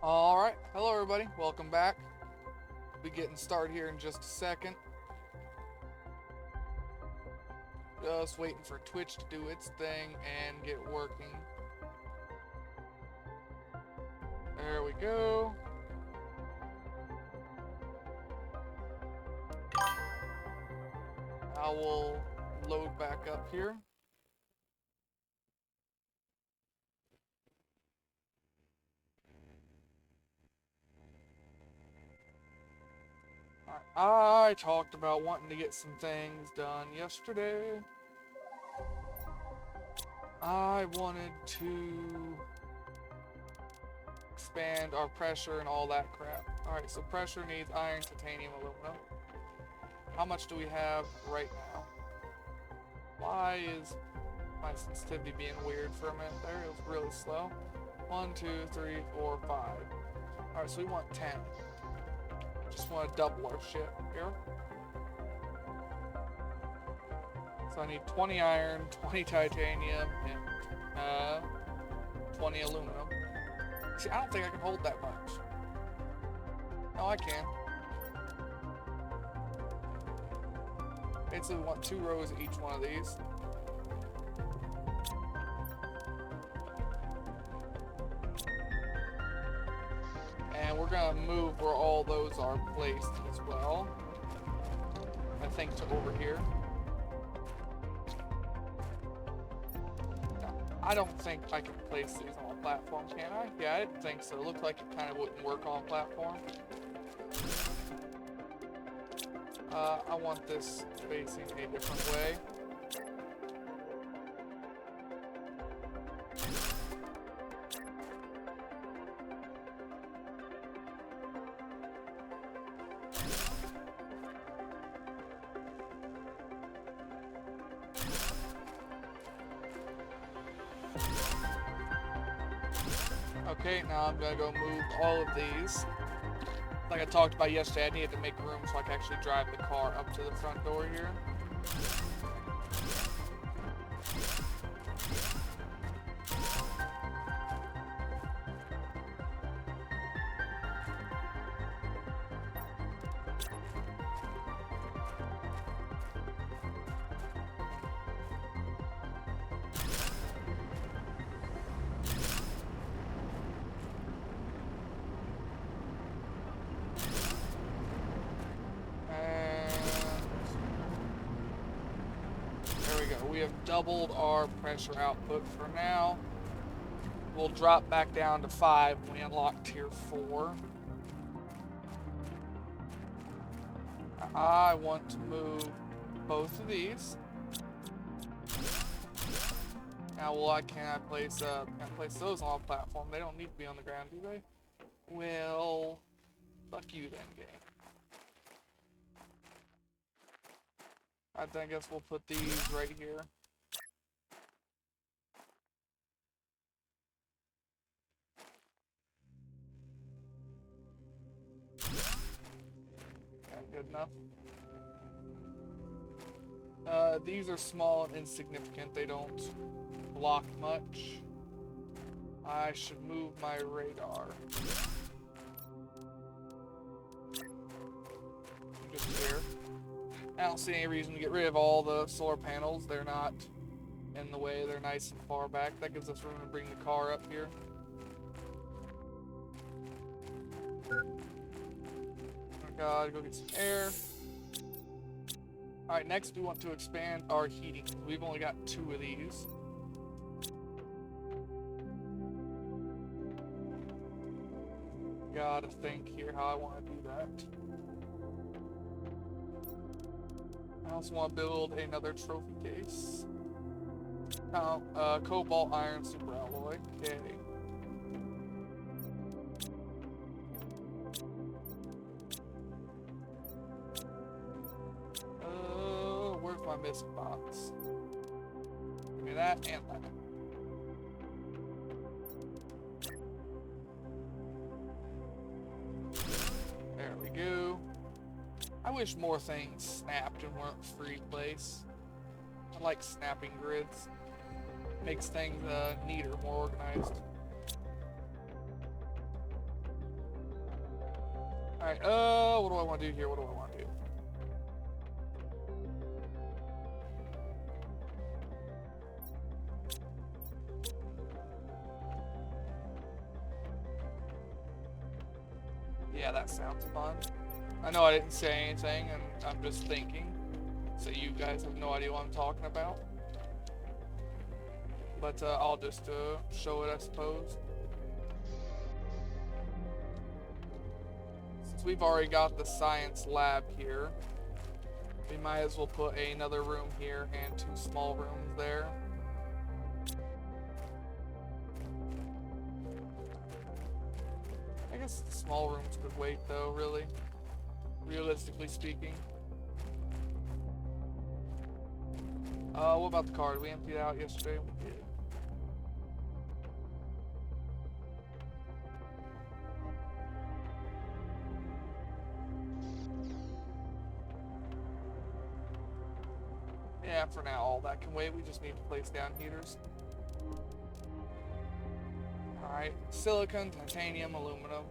Alright, hello everybody, welcome back. We'll be getting started here in just a second. Just waiting for Twitch to do its thing and get working. There we go. I will load back up here. I talked about wanting to get some things done yesterday. I wanted to expand our pressure and all that crap. Alright, so pressure needs iron, titanium, aluminum. How much do we have right now? Why is my sensitivity being weird for a minute there? It was really slow. 1, 2, 3, 4, 5. Alright, so we want 10. Just want to double our shit here. So I need 20 iron, 20 titanium, and 20 aluminum. See, I don't think I can hold that much. No, I can. Basically, we want 2 rows of each one of these. And we're gonna move where all those are placed as well. I think to over here. No, I don't think I can place these on a platform, can I? Yeah, I didn't think so. It looked like it kind of wouldn't work on a platform. I want this facing a different way. Okay, now I'm gonna go move all of these. Like I talked about yesterday, I needed to make room so I can actually drive the car up to the front door here. We have doubled our pressure output for now. We'll drop back down to 5 when we unlock tier 4. I want to move both of these. Now, can I place those on a platform? They don't need to be on the ground, do they? Well, fuck you then, game. I guess we'll put these right here. Okay, good enough. These are small and insignificant. They don't block much. I should move my radar. Just here. I don't see any reason to get rid of all the solar panels. They're not in the way. They're nice and far back. That gives us room to bring the car up here. Oh god, go get some air. Alright, next we want to expand our heating. We've only got 2 of these. Gotta think here how I want to do that. I also want to build another trophy case. Cobalt iron super alloy. Okay. Where's my missing box? Give me that and that. There we go. I wish more things snapped and weren't free place. I like snapping grids. Makes things neater, more organized. Alright, what do I want to do here? What do I want to do? Yeah, that sounds fun. I know I didn't say anything, and I'm just thinking, so you guys have no idea what I'm talking about. But I'll just show it, I suppose. Since we've already got the science lab here, we might as well put another room here and 2 small rooms there. I guess the small rooms could wait though, really. Realistically speaking. What about the car? Did we empty it out yesterday? We did. Yeah, for now, all that can wait. We just need to place down heaters. Alright, silicon, titanium, aluminum.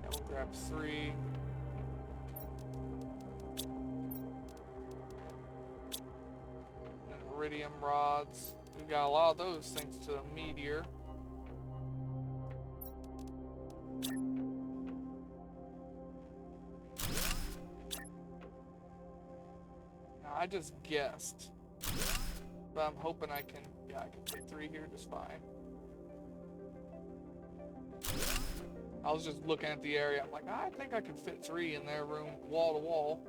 And we'll grab 3. And iridium rods. We've got a lot of those thanks to the meteor. I just guessed, but I'm hoping I can, yeah, I can fit 3 here just fine. I was just looking at the area, I'm like, I think I could fit 3 in their room, wall to wall.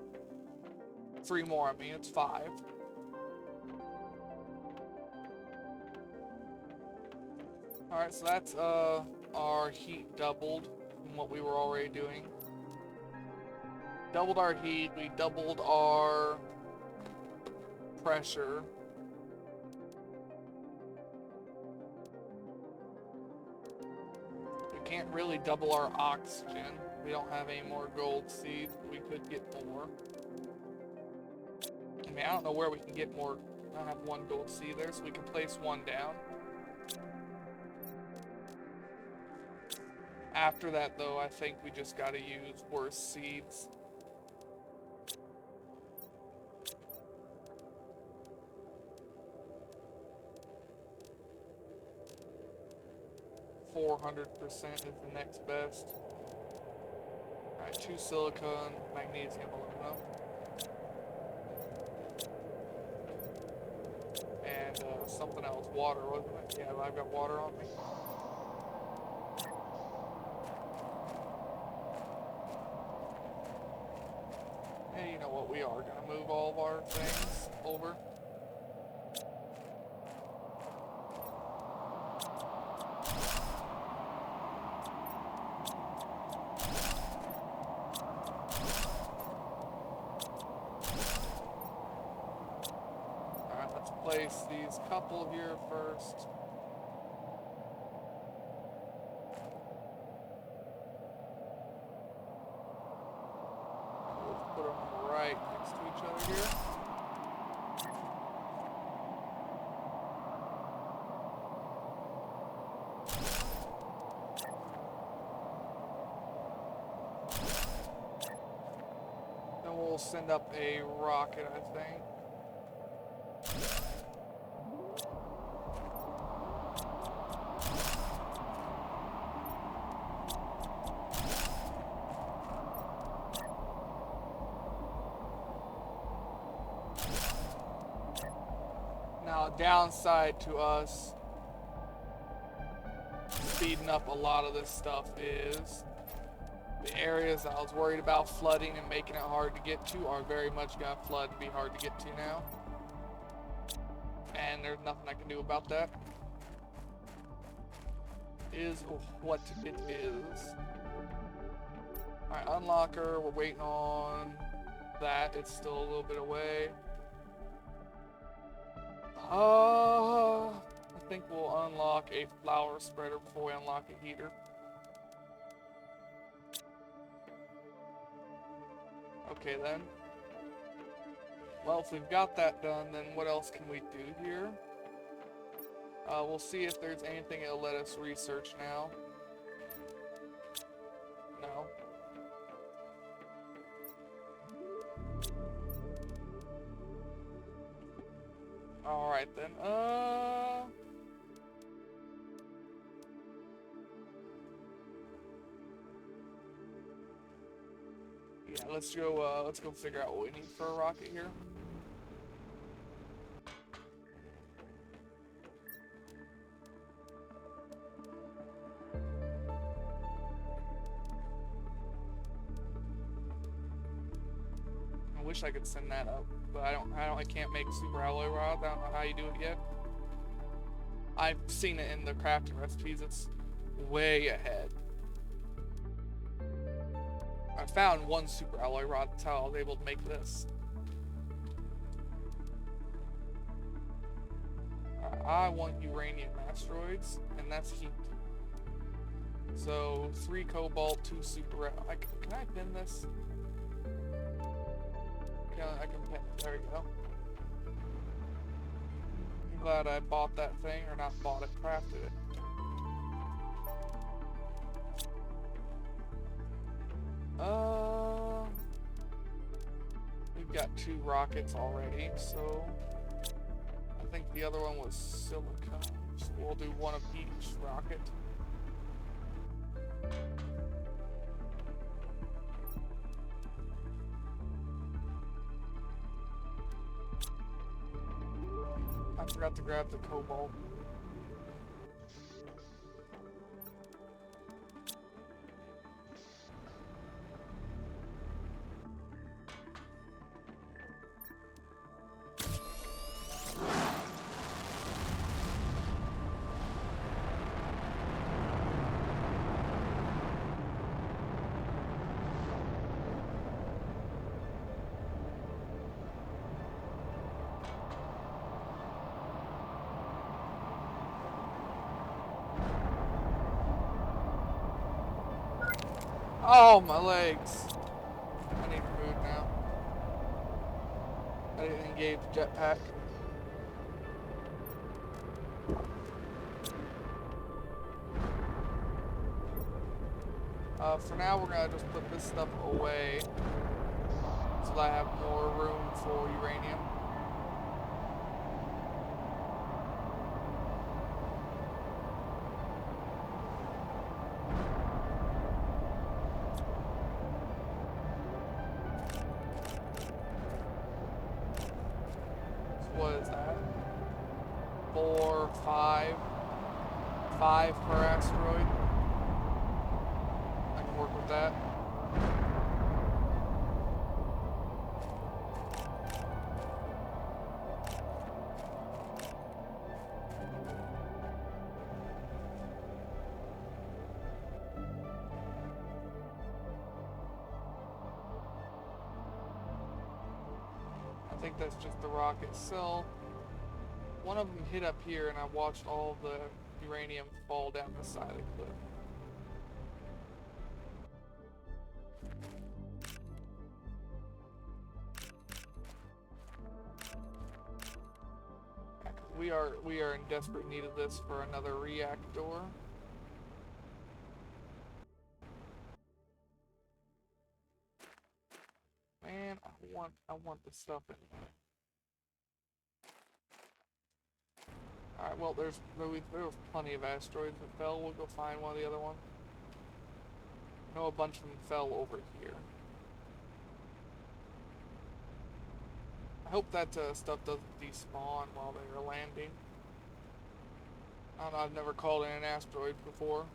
3 more, I mean, it's 5. Alright, so that's our heat doubled from what we were already doing. Doubled our heat, we doubled our pressure. We can't really double our oxygen. We don't have any more gold seeds, but we could get more. I mean, I don't know where we can get more. I have 1 gold seed there, so we can place 1 down. After that, though, I think we just gotta use worse seeds. .400% is the next best. Alright, 2 silicon, magnesium, aluminum. And something else, water, wasn't it? Yeah, I've got water on me. And you know what, we are gonna move all of our things over. Place these couple here first. Let's put them right next to each other here. Then we'll send up a rocket, I think. Now, downside to us speeding up a lot of this stuff is the areas I was worried about flooding and making it hard to get to are very much going to flood and be hard to get to now. And there's nothing I can do about that. Is what it is. Alright, unlocker, we're waiting on that. It's still a little bit away. I think we'll unlock a flower spreader before we unlock a heater. Okay then. Well, if we've got that done, then what else can we do here? We'll see if there's anything it'll let us research now. No. Alright then, yeah, let's go figure out what we need for a rocket here. I wish I could send that up, but I can't make super alloy rods. I don't know how you do it yet. I've seen it in the crafting recipes. It's way ahead. I found one super alloy rod. That's how I was able to make this. I want uranium asteroids, and that's heat. So 3 cobalt, 2 super. Can I pin this? I can pin it. There we go. I'm glad I bought that thing, or not bought it, crafted it. We've got 2 rockets already, so I think the other one was silicone. So we'll do 1 of each rocket. I forgot to grab the cobalt. Oh, my legs. I need food now. I didn't engage jetpack. For now, we're gonna just put this stuff away so that I have more room for uranium. What is that? 4, 5. 5 per asteroid. I can work with that. I think that's just the rocket cell. One of them hit up here, and I watched all the uranium fall down the side of the cliff. We are in desperate need of this for another reactor. Man, I want the stuff in here. Alright, well, there was plenty of asteroids that fell. We'll go find one of the other ones. I know a bunch of them fell over here. I hope that stuff doesn't despawn while they are landing. I don't know, I've never called in an asteroid before.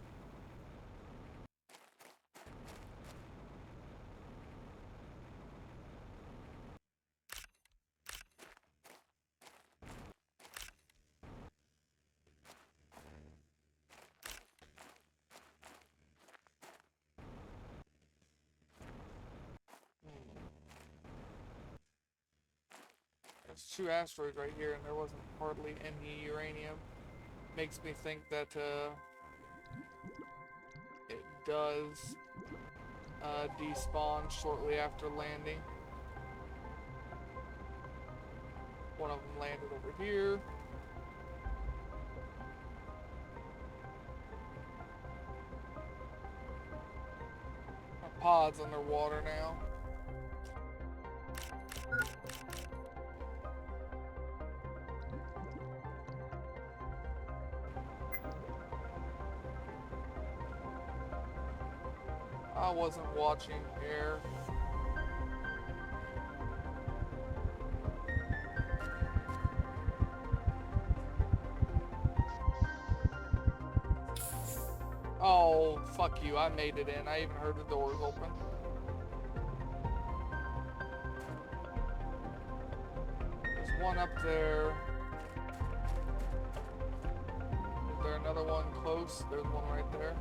There's 2 asteroids right here, and there wasn't hardly any uranium. Makes me think that it does despawn shortly after landing. One of them landed over here. pods underwater now. I wasn't watching air. Oh, fuck you. I made it in. I even heard the doors open. There's one up there. Is there another one close? There's one right there.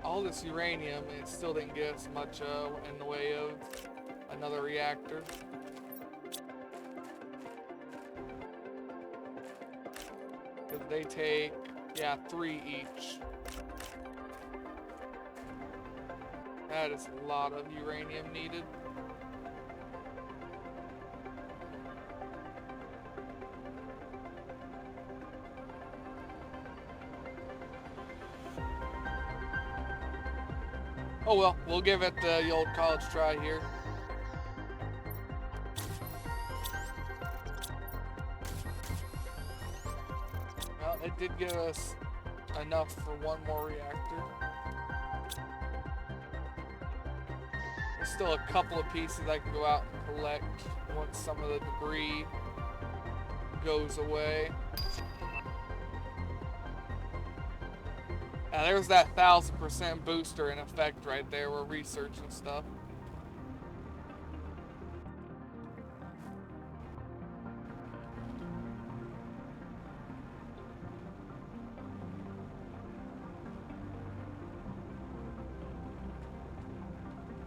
All this uranium, it still didn't get us much in the way of another reactor. Because they take, yeah, 3 each. That is a lot of uranium needed. Oh well, we'll give it the old college try here. Well, it did give us enough for one more reactor. There's still a couple of pieces I can go out and collect once some of the debris goes away. Now there's that 1000% booster in effect right there. We're researching stuff.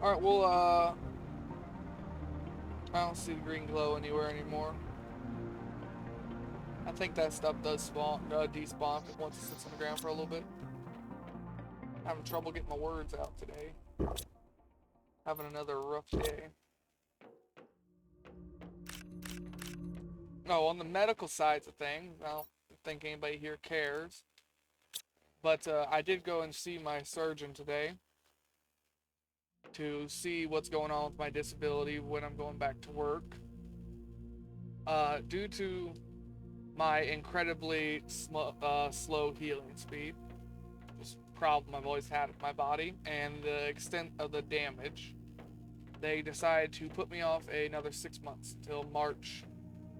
Alright, well, I don't see the green glow anywhere anymore. I think that stuff does spawn, despawn once it sits on the ground for a little bit. Having trouble getting my words out today. Having another rough day. No, on the medical sides of things, I don't think anybody here cares. But I did go and see my surgeon today to see what's going on with my disability when I'm going back to work. Due to my incredibly slow healing speed, problem I've always had with my body, and the extent of the damage, they decided to put me off another 6 months till March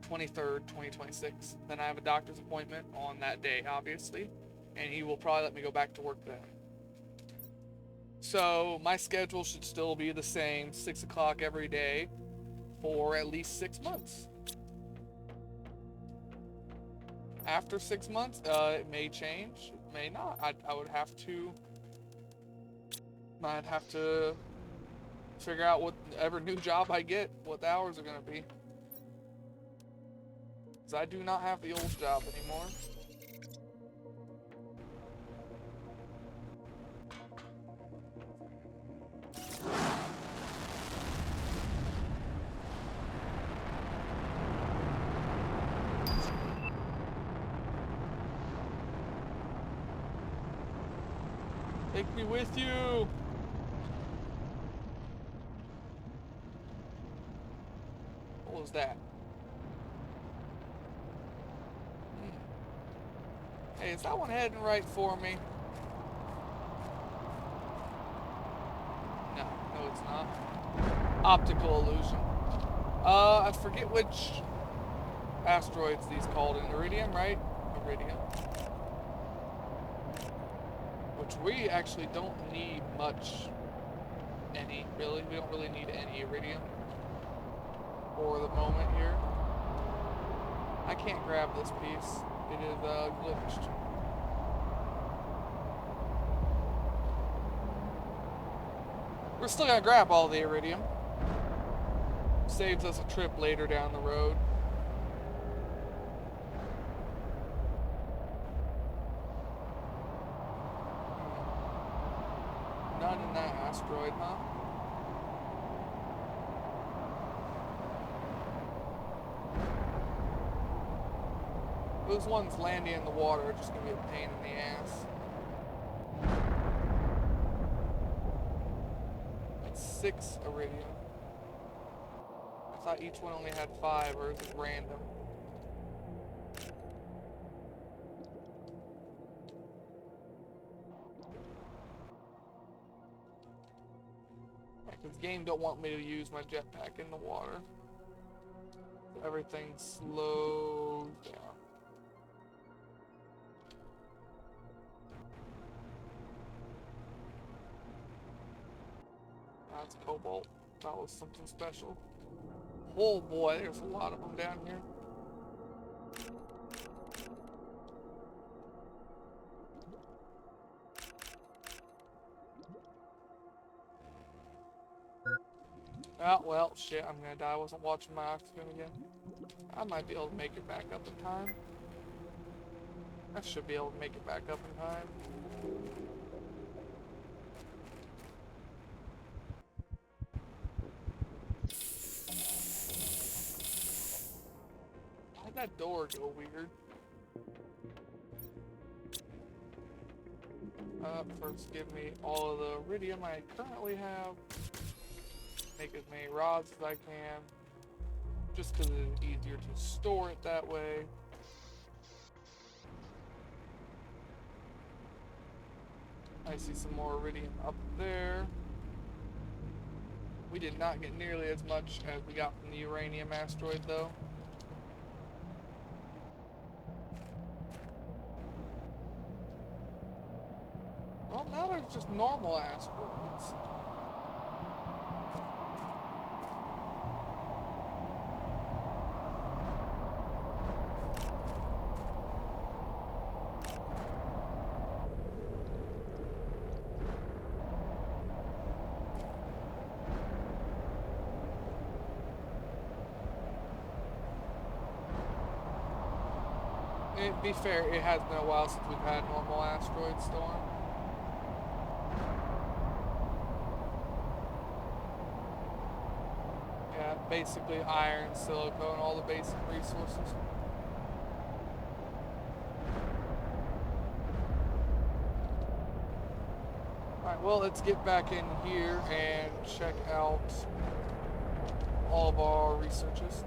23rd, 2026. Then I have a doctor's appointment on that day, obviously, and he will probably let me go back to work then. So my schedule should still be the same, 6 o'clock every day for at least 6 months. After 6 months, it may change, it may not. I'd have to figure out whatever new job I get, what the hours are gonna be. Because I do not have the old job anymore. Take me with you! What was that? Hey, is that one heading right for me? No, it's not. Optical illusion. I forget which asteroids these called. Iridium, right? Iridium. Which we actually don't need much, really. We don't really need any iridium for the moment here. I can't grab this piece. It is glitched. We're still gonna grab all the iridium. Saves us a trip later down the road. None in that asteroid, huh? those ones landing in the water are just gonna be a pain in the ass. That's 6 iridium. I thought each one only had 5, or is it random? Because the game don't want me to use my jetpack in the water. So everything slows down. That's cobalt. That was something special. Oh boy, there's a lot of them down here. Oh, well, shit, I'm gonna die. I wasn't watching my oxygen again. I might be able to make it back up in time. I should be able to make it back up in time. Why'd that door go weird? First give me all of the iridium I currently have. Make as many rods as I can. Just because it is easier to store it that way. I see some more iridium up there. We did not get nearly as much as we got from the uranium asteroid though. Well, now there's just normal asteroids. To be fair, it has been a while since we've had normal asteroid storm. Yeah, basically iron, silicone, all the basic resources. Alright, well, let's get back in here and check out all of our researches.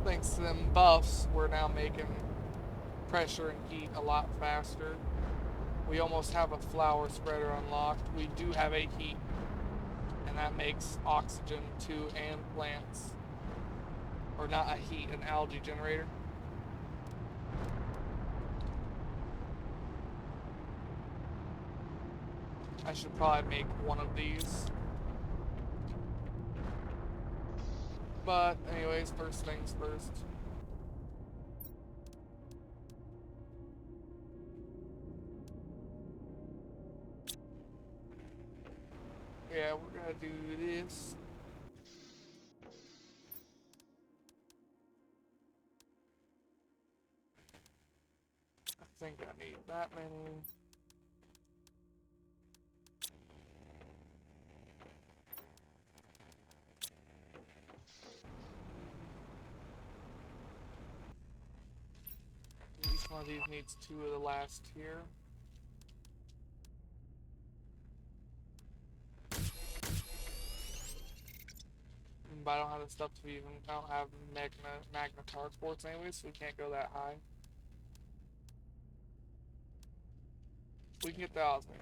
Thanks to them buffs, we're now making pressure and heat a lot faster. We almost have a flower spreader unlocked. We do have a heat, and that makes oxygen too, and plants. Or not a heat, an algae generator. I should probably make one of these. But anyways, first things first. Yeah, we're gonna do this. I think I need that many. Each one of these needs 2 of the last tier. But I don't have the stuff to even, I don't have magnetar quartz anyways, so we can't go that high. We can get the osmium.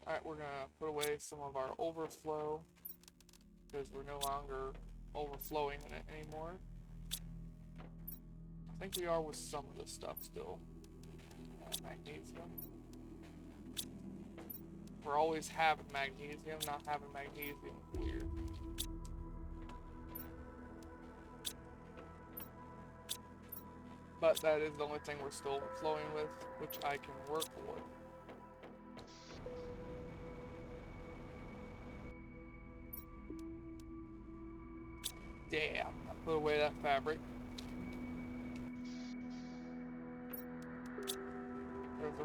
Alright, we're gonna put away some of our overflow because we're no longer overflowing in it anymore. I think we are with some of this stuff still. Magnesium. We're always having magnesium, not having magnesium. Weird. But that is the only thing we're still flowing with, which I can work with. Damn, I put away that fabric.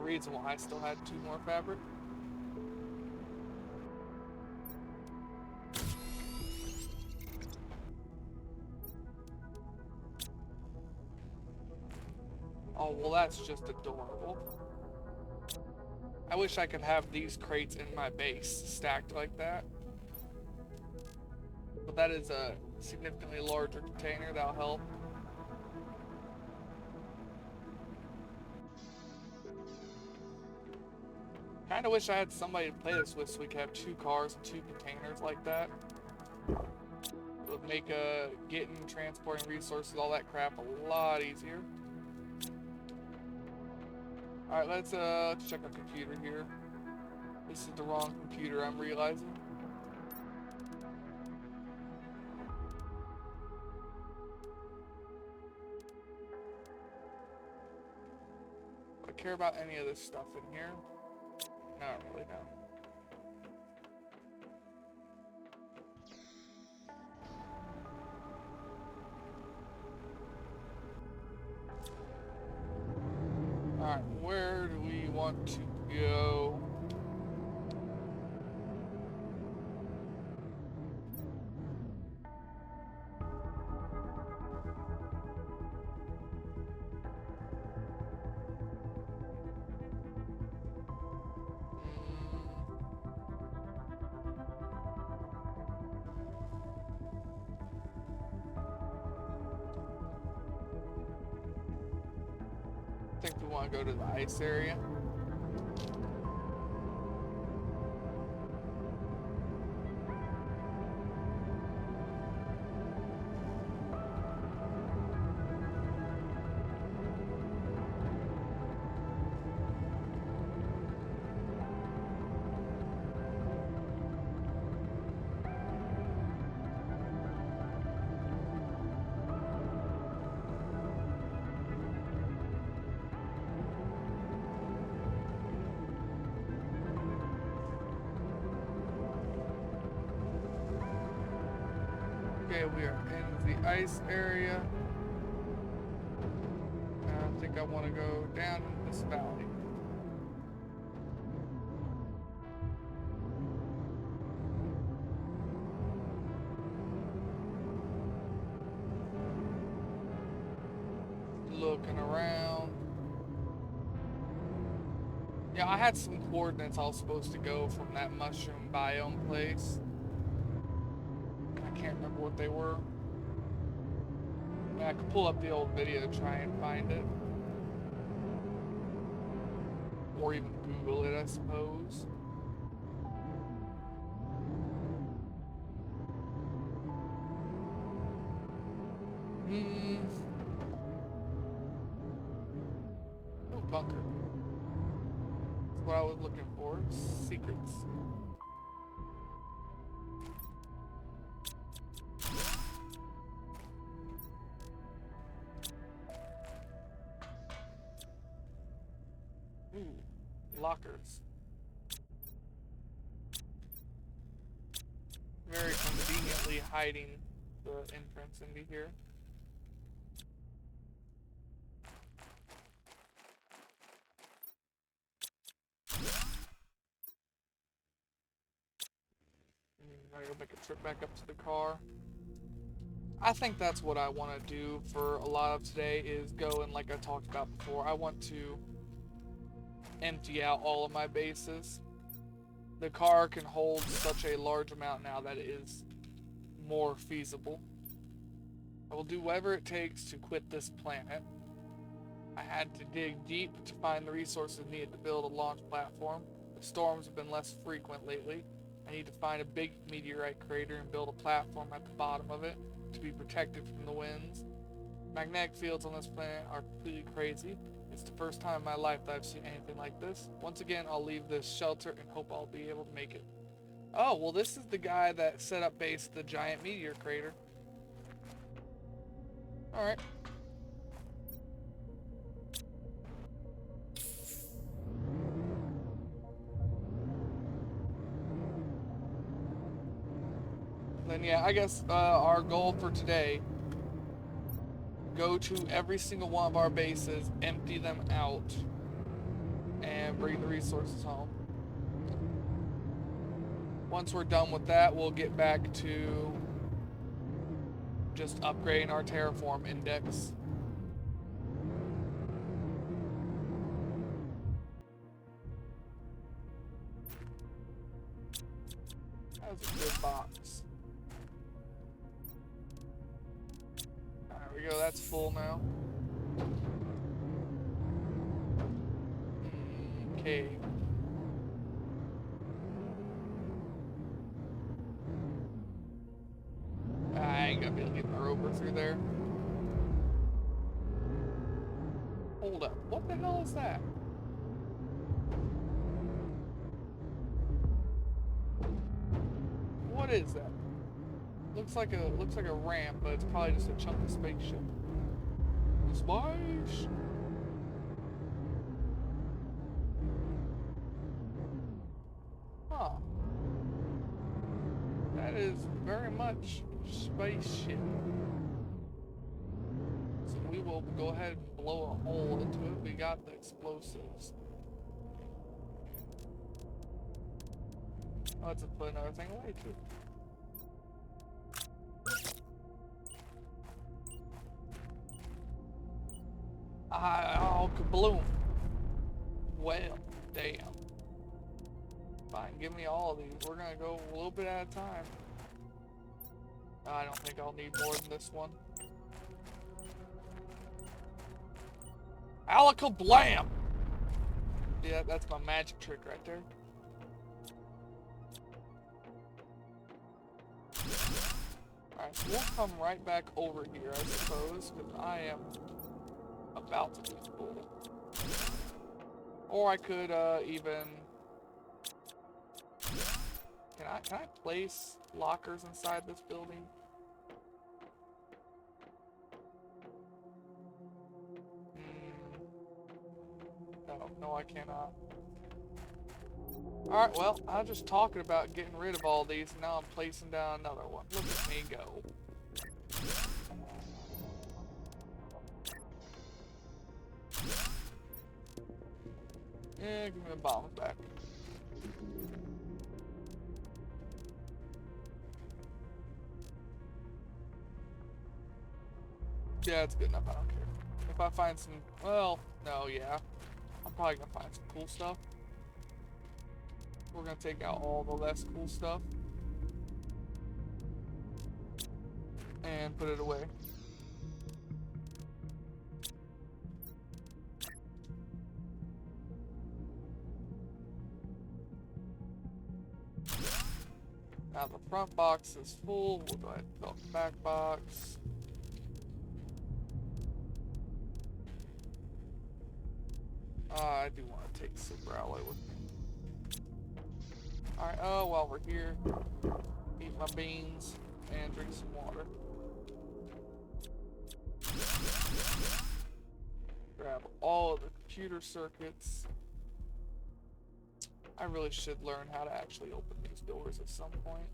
reason why I still had 2 more fabric. Oh, well, that's just adorable. I wish I could have these crates in my base stacked like that. But that is a significantly larger container. That'll help. Kinda wish I had somebody to play this with so we could have 2 cars and 2 containers like that. It would make getting, transporting resources, all that crap a lot easier. Alright, let's check our computer here. This is the wrong computer, I'm realizing. Do I care about any of this stuff in here? Not really, no. Alright, where do we want to go? I think we want to go to the ice area. Okay, we are in the ice area. I think I want to go down this valley. Looking around. Yeah, I had some coordinates I was supposed to go from that mushroom biome place. I can't remember what they were. I mean, I could pull up the old video to try and find it. Or even Google it, I suppose. Oh, bunker. That's what I was looking for. Secrets. Ooh, lockers. Very conveniently hiding the entrance into here. I gotta make a trip back up to the car. I think that's what I want to do for a lot of today, is go and, like I talked about before, I want to empty out all of my bases. The car can hold such a large amount now that it is more feasible. I will do whatever it takes to quit this planet. I had to dig deep to find the resources needed to build a launch platform. The storms have been less frequent lately. I need to find a big meteorite crater and build a platform at the bottom of it to be protected from the winds. Magnetic fields on this planet are completely crazy. It's the first time in my life that I've seen anything like this. Once again, I'll leave this shelter and hope I'll be able to make it. Oh, well, this is the guy that set up base at the giant meteor crater. Alright. Then yeah, I guess our goal for today, go to every single one of our bases, empty them out, and bring the resources home. Once we're done with that, we'll get back to just upgrading our terraform index. That was a good box. There we go, that's full now. Okay. I ain't gonna be able to get my rover through there. Hold up, what the hell is that? What is that? Looks like a ramp, but it's probably just a chunk of spaceship. Space. Huh. That is very much spaceship. So we will go ahead and blow a hole into it. We got the explosives. Oh, let's put another thing away too. Oh, kabloom. Well, damn. Fine, give me all of these. We're gonna go a little bit at a time. I don't think I'll need more than this one. Alakablam! Yeah, that's my magic trick right there. Alright, so we'll come right back over here, I suppose, because I am about to be full. Or I could even... Can I place lockers inside this building? No, I cannot. Alright, well, I was just talking about getting rid of all these, and now I'm placing down another one. Look at me go. Yeah, give me the bombs back. Yeah, it's good enough, I don't care. If I find some, well, no, yeah. I'm probably gonna find some cool stuff. We're gonna take out all the less cool stuff. And put it away. Now the front box is full, we'll go ahead and fill up the back box. I do want to take Super Alloy with me. Alright, while we're here, eat my beans and drink some water. Grab all of the computer circuits. I really should learn how to actually open these doors at some point.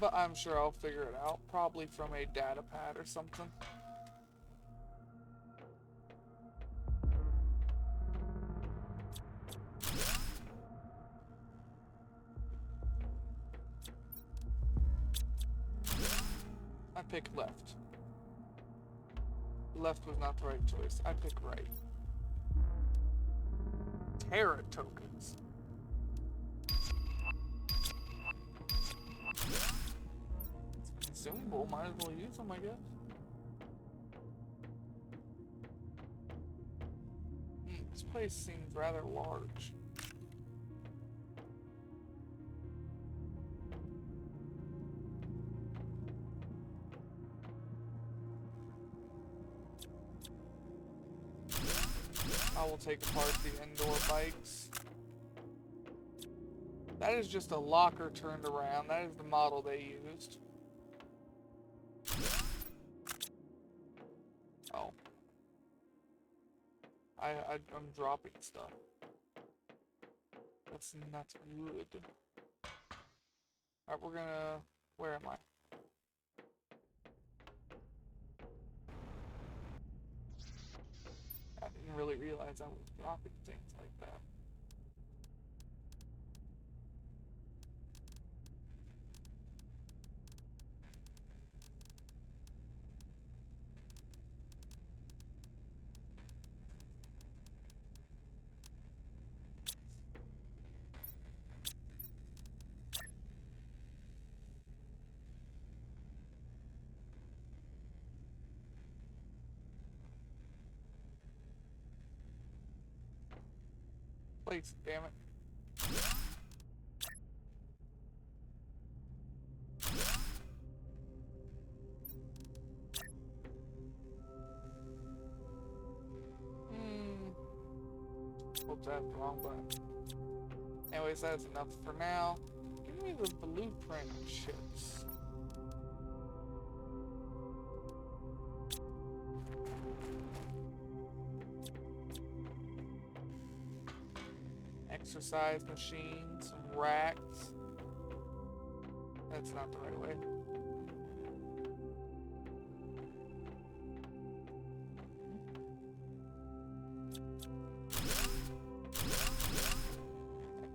But I'm sure I'll figure it out, probably from a data pad or something. I pick left. Left was not the right choice. I pick right. Terra tokens. It's consumable, might as well use them, I guess. This place seems rather large. I will take apart the indoor bikes. That is just a locker turned around. That is the model they used. Oh. I'm dropping stuff. That's not good. Alright, we're gonna... Where am I? didn't really realize I was dropping things like that. Please, damn it. Oops, that's the wrong button. Anyways, that's enough for now. Give me the blueprint chips. Exercise machines, racks. That's not the right way.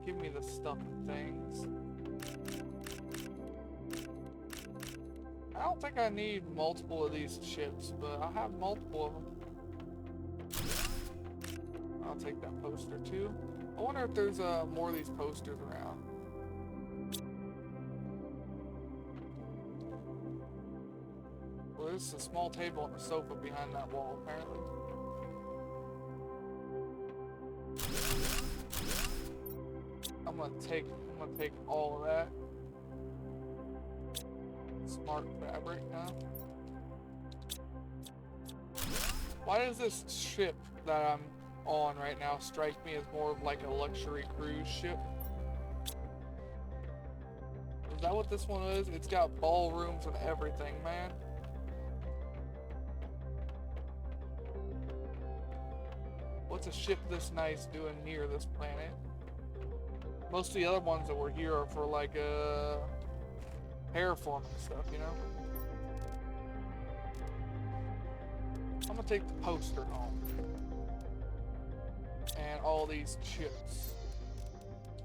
Give me the stuff and things. I don't think I need multiple of these chips, but I'll have multiple of them. I'll take that poster too. I wonder if there's more of these posters around. Well, there's a small table and a sofa behind that wall, apparently. I'm gonna take all of that. Smart fabric, huh? Why does this ship that I'm on right now strike me as more of like a luxury cruise ship? Is that what this one is? It's got ballrooms and everything, man. What's a ship this nice doing near this planet? Most of the other ones that were here are for like terraforming stuff, you know? I'm gonna take the poster home. And all these chips.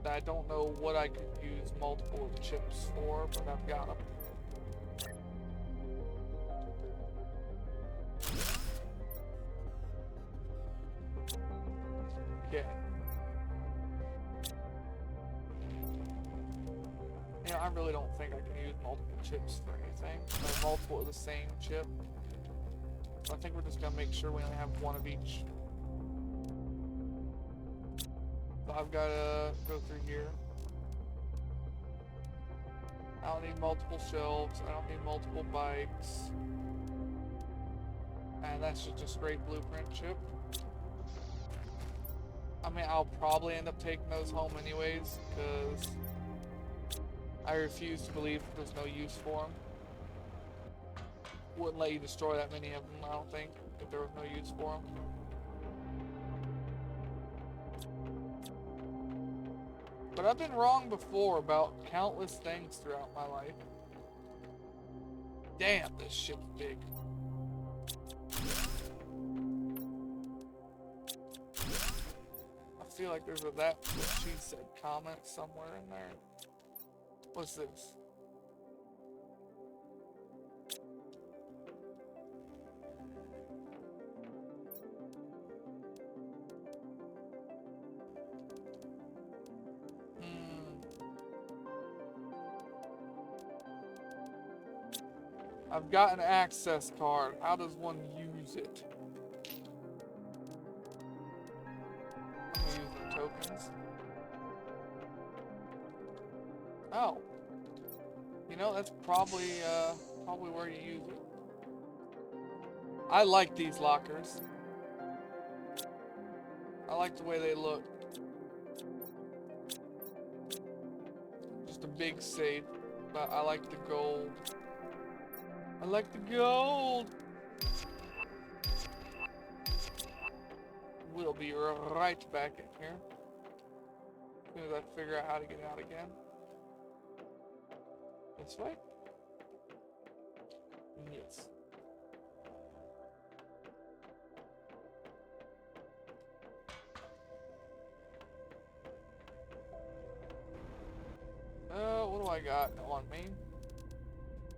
I don't know what I could use multiple chips for, but I've got them. Okay. You know, I really don't think I can use multiple chips for anything. Or multiple of the same chip. So I think we're just gonna make sure we only have one of each. So I've gotta go through here. I don't need multiple shelves. I don't need multiple bikes. And that's just a straight blueprint chip. I mean, I'll probably end up taking those home anyways, because I refuse to believe that there's no use for them. Wouldn't let you destroy that many of them, I don't think, if there was no use for them. But I've been wrong before about countless things throughout my life. Damn, this ship's big. I feel like there's a "that what she said" comment somewhere in there. What's this? I've got an access card. How does one use it? I'm gonna use the tokens. Oh. You know, that's probably where you use it. I like these lockers. I like the way they look. Just a big safe, but I like the gold. I like the gold! We'll be right back in here. As soon as I figure out how to get out again. This way? Yes. what do I got on me?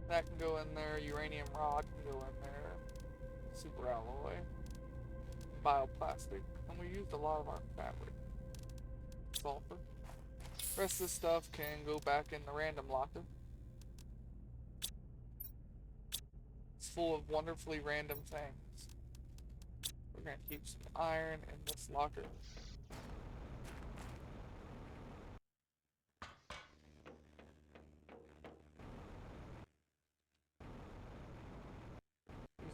That can go in there. Uranium rod can go in there. Super alloy. Bioplastic. And we used a lot of our fabric. Sulfur. The rest of this stuff can go back in the random locker. It's full of wonderfully random things. We're gonna keep some iron in this locker.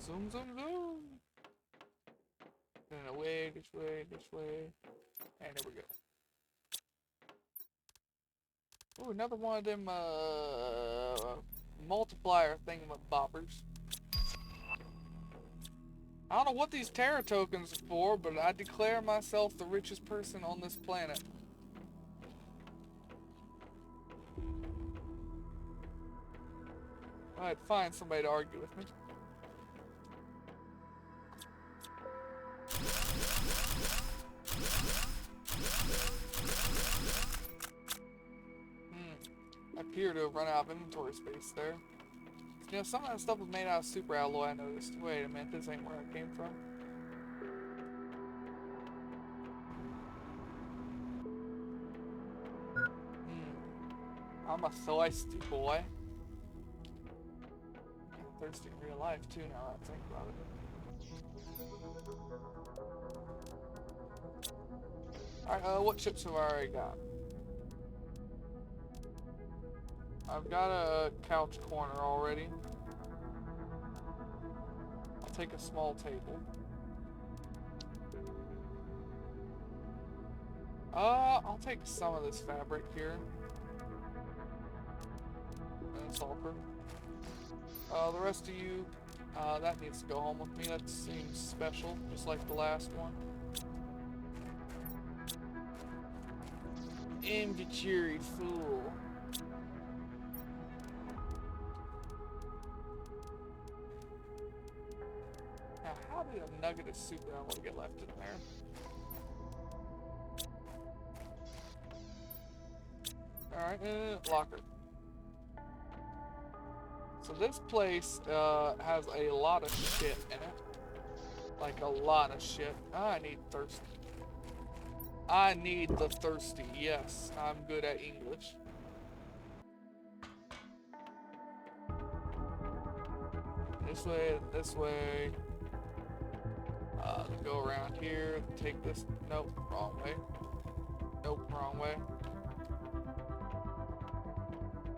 Zoom, zoom, zoom. And away, this way, this way. And there we go. Ooh, another one of them multiplier thingamabobbers. I don't know what these Terra tokens are for, but I declare myself the richest person on this planet. I'd find somebody to argue with me. I appear to have run out of inventory space there. You know, some of that stuff was made out of super alloy, I noticed. Wait a minute, this ain't where I came from. I'm a thirsty boy. I'm thirsty in real life too now that I think about it. Alright, what chips have I already got? I've got a couch corner already. I'll take a small table. I'll take some of this fabric here. And sulfur. The rest of you, that needs to go home with me. That seems special, just like the last one. Inventory full. Now, how did a nugget of super ammo get left in there? Alright, locker. So this place has a lot of shit in it. Like a lot of shit. I need thirsty. I need the thirsty, yes. I'm good at English. This way, this way. Go around here, take this. Nope, wrong way. Nope, wrong way.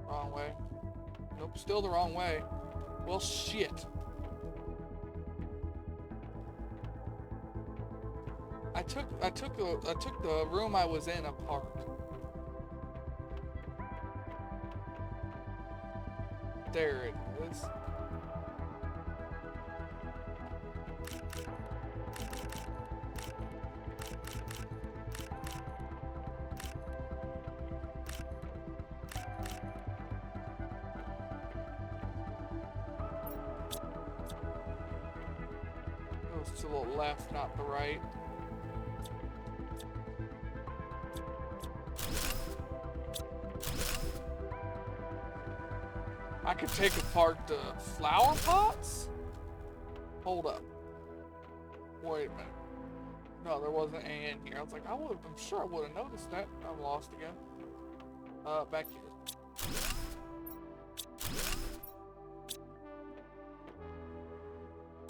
Wrong way. Nope, still the wrong way. Well, shit. I took the room I was in apart. There it is. Goes to the left, not the right. I could take apart the flower pots? Hold up. Wait a minute. No, there wasn't any in here. I was like, I'm sure I would have noticed that. I'm lost again. Back here.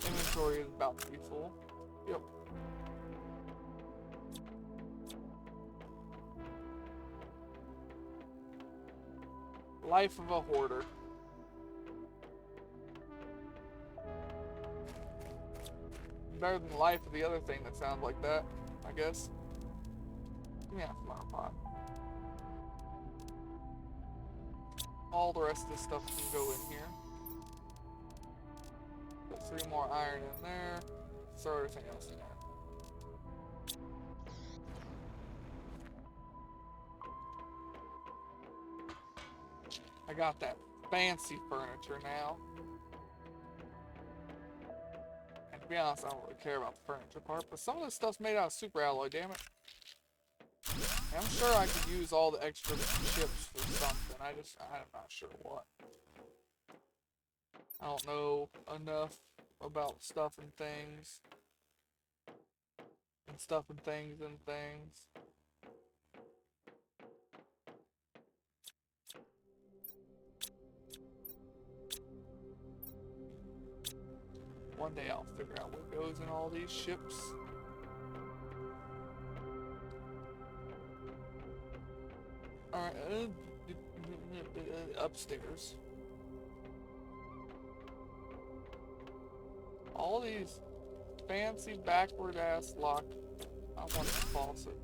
Inventory is about to be full. Yep. Life of a hoarder. Better than the life of the other thing that sounds like that, I guess. Give me a flower pot. All the rest of this stuff can go in here. Put 3 more iron in there. Throw everything else in there. I got that fancy furniture now. And to be honest, I don't really care about the furniture part, but some of this stuff's made out of super alloy, damn it. And I'm sure I could use all the extra chips for something. I'm not sure what. I don't know enough about stuff and things. And stuff and things and things. One day I'll figure out what goes in all these ships. Alright, upstairs. All these fancy backward ass lock. I want the faucet.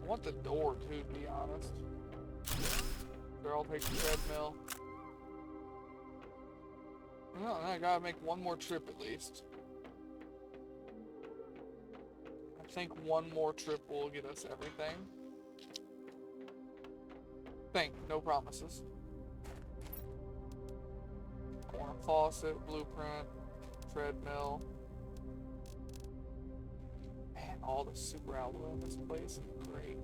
I want the door too, to be honest. Sure, I'll take the treadmill. No, I gotta make one more trip at least. I think one more trip will get us everything. No promises. I want a faucet, blueprint, treadmill. Man, all the super alloy in this place is great.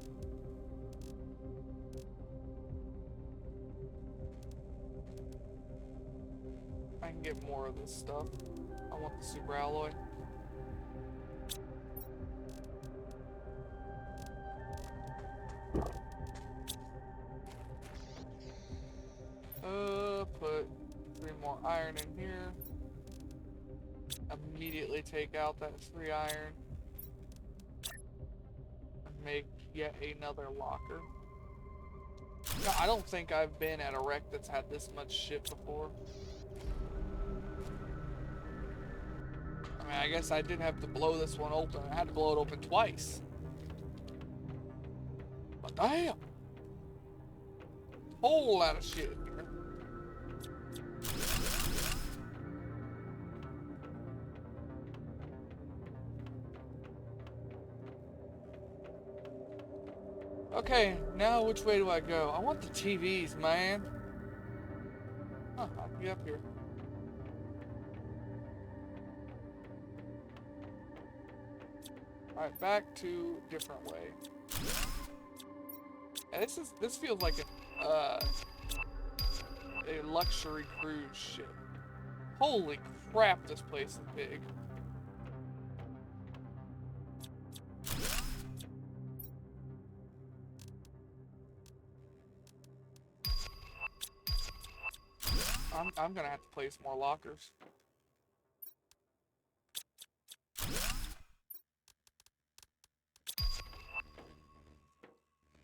I can get more of this stuff. I want the super alloy. Put 3 more iron in here. Immediately take out that 3 iron. And make yet another locker. No, I don't think I've been at a wreck that's had this much shit before. I mean, I guess I did have to blow this one open. I had to blow it open twice. But damn! Whole lot of shit here. Okay, now which way do I go? I want the TVs, man. Huh, I can get up here. Alright, back to different way. And this feels like a luxury cruise ship. Holy crap, this place is big. I'm gonna have to place more lockers.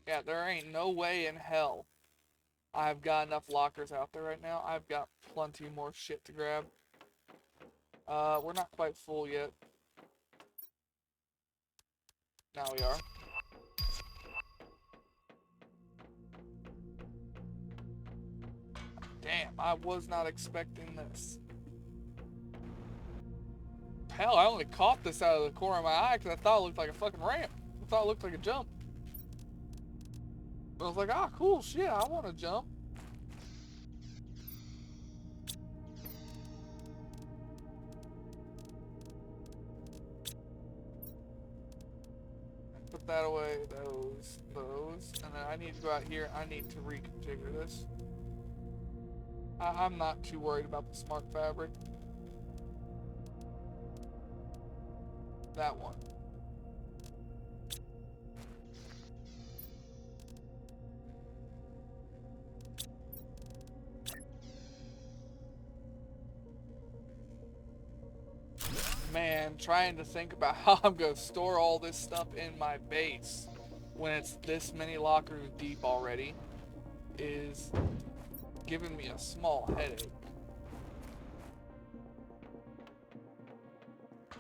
Yeah, there ain't no way in hell I've got enough lockers out there right now. I've got plenty more shit to grab. We're not quite full yet. Now we are. Damn, I was not expecting this. Hell, I only caught this out of the corner of my eye because I thought it looked like a fucking ramp. I thought it looked like a jump. But I was like, ah, cool, shit, I want to jump. Put that away, those. And then I need to go out here, I need to reconfigure this. I'm not too worried about the smart fabric. That one. Man, trying to think about how I'm going to store all this stuff in my base when it's this many lockers deep already is giving me a small headache.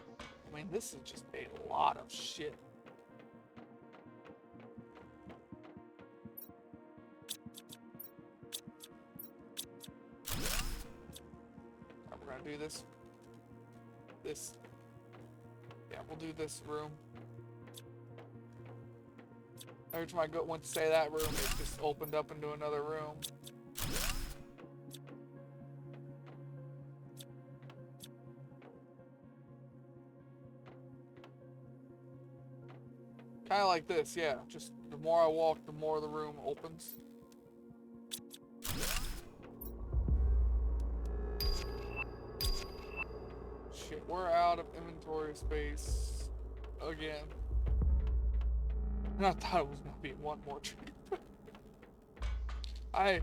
I mean, this is just a lot of shit. Right, we're gonna do this. Yeah, we'll do this room. Every time I went to say that room, it just opened up into another room. Kind of like this, yeah. Just the more I walk, the more the room opens. Shit, we're out of inventory space again. And I thought it was gonna be one more trip. I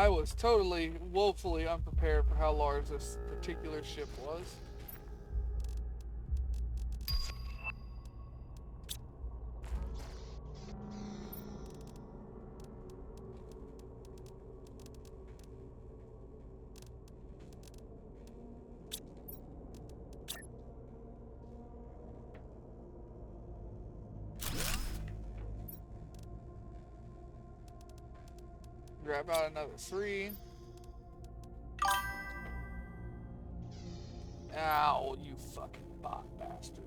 was totally, woefully unprepared for how large this particular ship was. Grab out another 3. Ow, you fucking bot bastard.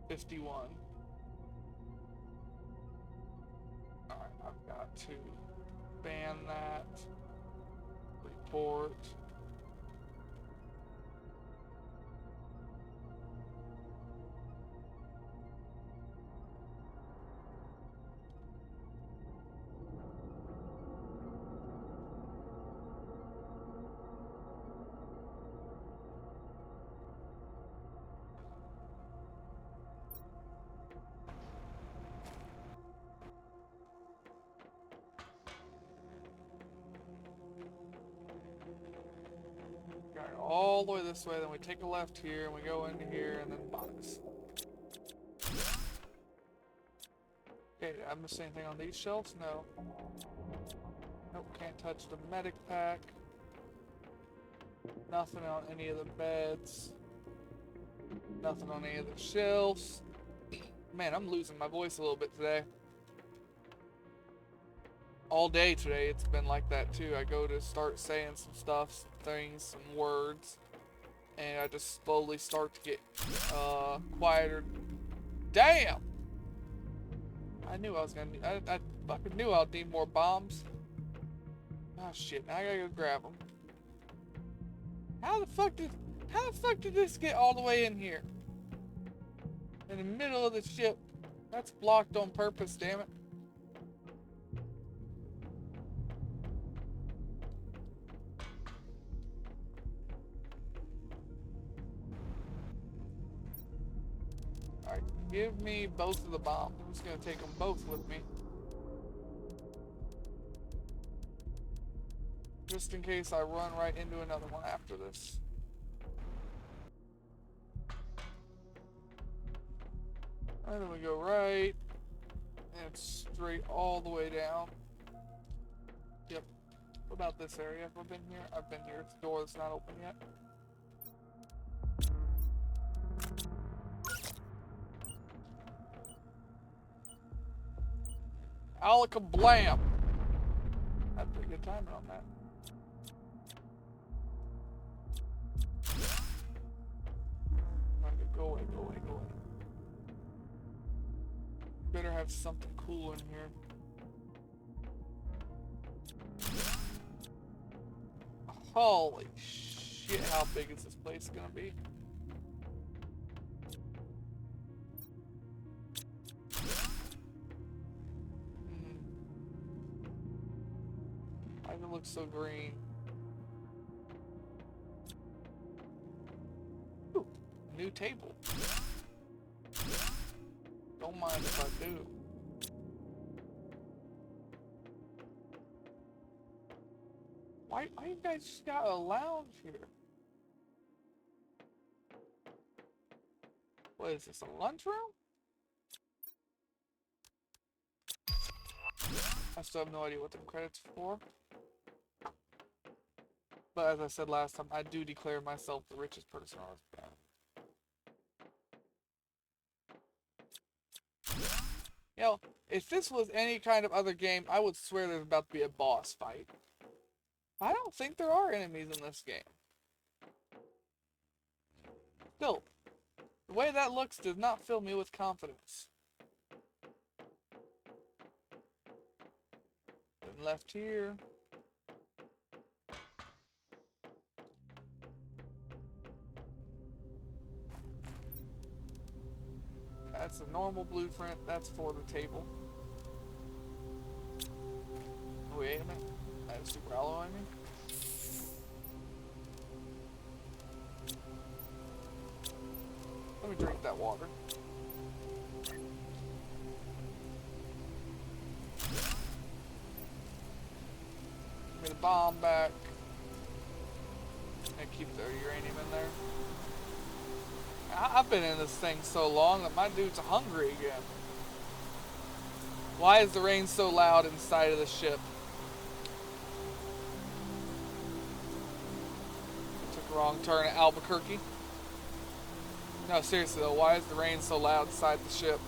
51. Alright, I've got to ban that. Report. All the way this way, then we take a left here, and we go into here, and then box. Okay, did I miss anything on these shelves? No. Nope, can't touch the medic pack. Nothing on any of the beds. Nothing on any of the shelves. Man, I'm losing my voice a little bit today. All day today it's been like that too. I go to start saying some stuff, some things, some words, and I just slowly start to get quieter. Damn! I knew I was gonna need, I fucking knew I'd need more bombs. Oh shit, now I gotta go grab them. How the fuck did this get all the way in here? In the middle of the ship. That's blocked on purpose, damn it. Alright, give me both of the bombs. I'm just gonna take them both with me. Just in case I run right into another one after this. And then we go right, and straight all the way down. Yep. What about this area? Have I been here? I've been here. It's the door that's not open yet. Alakablam! Had a pretty good timing on that. Go away, go away, go away. Better have something cool in here. Holy shit, how big is this place gonna be? Why does it look so green? Ooh, new table. Don't mind if I do. Why you guys just got a lounge here? What is this, a lunchroom? I still have no idea what the credits are for. But as I said last time, I do declare myself the richest person on this planet. You know, if this was any kind of other game, I would swear there's about to be a boss fight. I don't think there are enemies in this game. Still, the way that looks does not fill me with confidence. And left here. That's a normal blueprint. That's for the table. Wait a minute. I have super alloy on me. Let me drink that water. Give me the bomb back. And keep the uranium in there. I've been in this thing so long that my dude's hungry again. Why is the rain so loud inside of the ship? Took a wrong turn at Albuquerque. No, seriously though, why is the rain so loud inside the ship?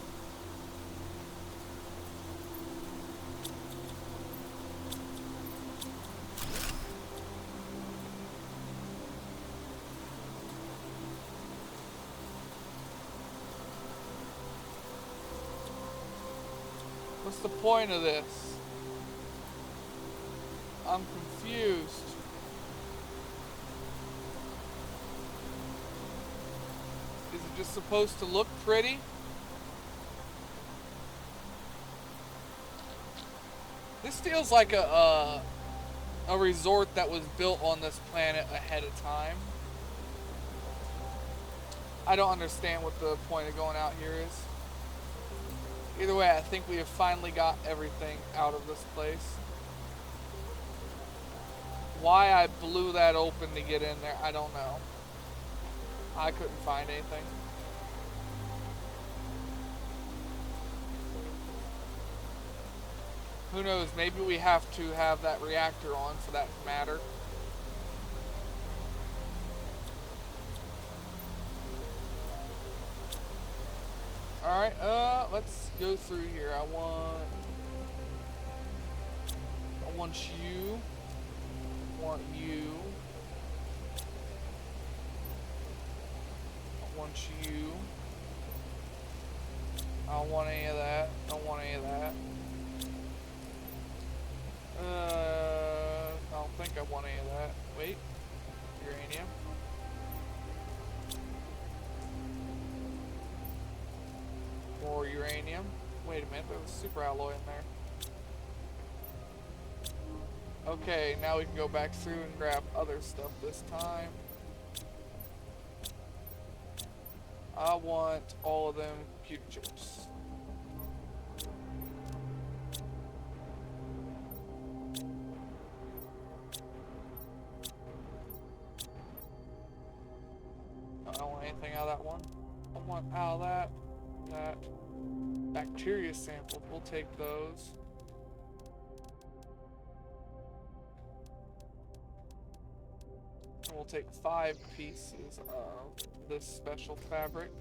What's the point of this? I'm confused. Is it just supposed to look pretty? This feels like a resort that was built on this planet ahead of time. I don't understand what the point of going out here is. Either way, I think we have finally got everything out of this place. Why I blew that open to get in there, I don't know. I couldn't find anything. Who knows, maybe we have to have that reactor on for that to matter. Alright, let's go through here. I want you. I want you. I want you. I don't want any of that. I don't want any of that. I don't think I want any of that. Wait. Uranium. More uranium. Wait a minute, there was super alloy in there. Okay, now we can go back through and grab other stuff this time. I want all of them computer chips. I don't want anything out of that one. I want out of that. Bacteria samples, we'll take those. And we'll take 5 pieces of this special fabric.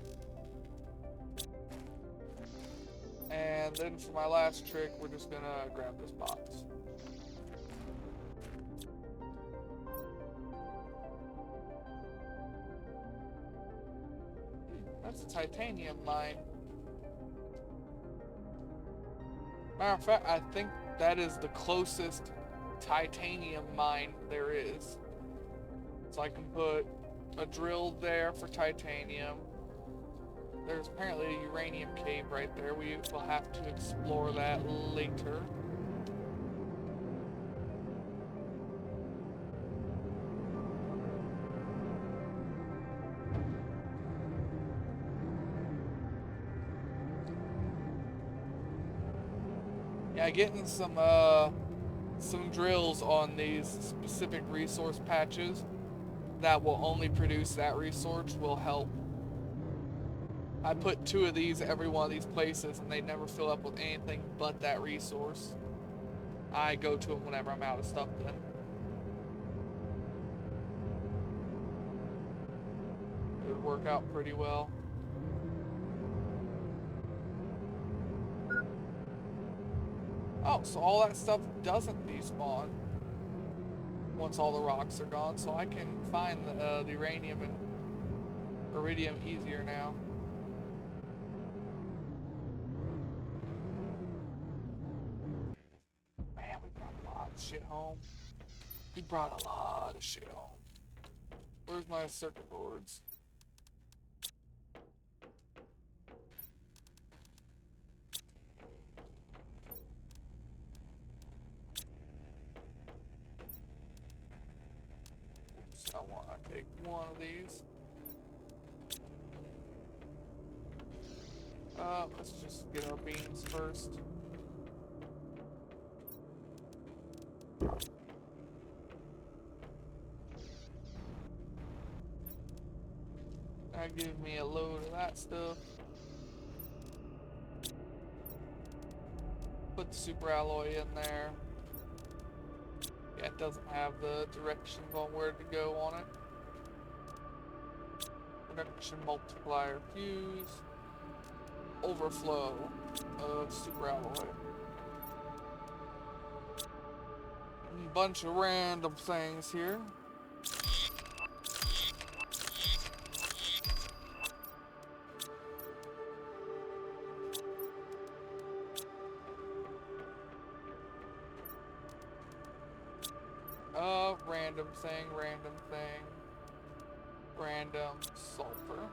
And then for my last trick, we're just gonna grab this box. That's a titanium mine. Matter of fact, I think that is the closest titanium mine there is. So I can put a drill there for titanium. There's apparently a uranium cave right there. We will have to explore that later. Yeah, getting some drills on these specific resource patches that will only produce that resource will help. I put 2 of these at every one of these places and they never fill up with anything but that resource. I go to them whenever I'm out of stuff then. It would work out pretty well. Oh, so all that stuff doesn't despawn once all the rocks are gone, so I can find the uranium and iridium easier now. Man, we brought a lot of shit home. We brought a lot of shit home. Where's my circuit boards? take one of these. Let's just get our beans first. That gives me a load of that stuff. Put the super alloy in there. Yeah, it doesn't have the directions on where to go on it. Production multiplier fuse. Overflow of super alloy. A bunch of random things here. Random thing, random thing. Random sulfur.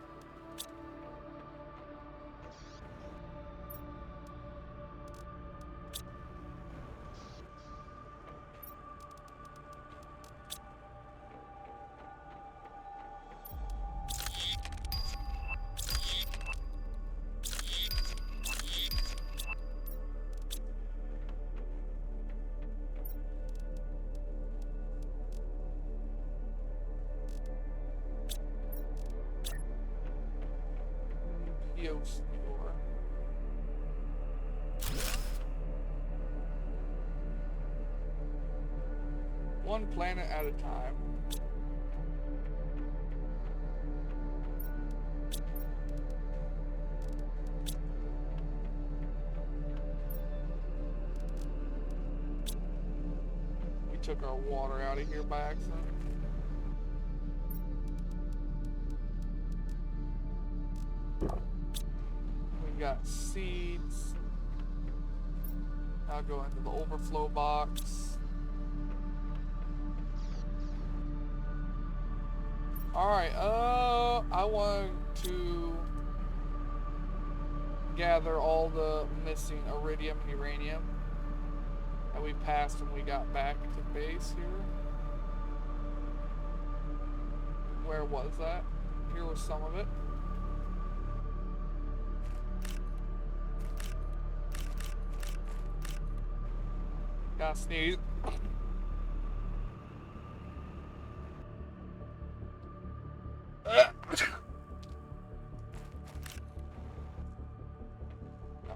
One planet at a time. We took our water out of here by accident. We got seeds. I'll go into the overflow box. Alright, I want to gather all the missing iridium and uranium that we passed when we got back to base here. Where was that? Here was some of it. Gotta sneeze.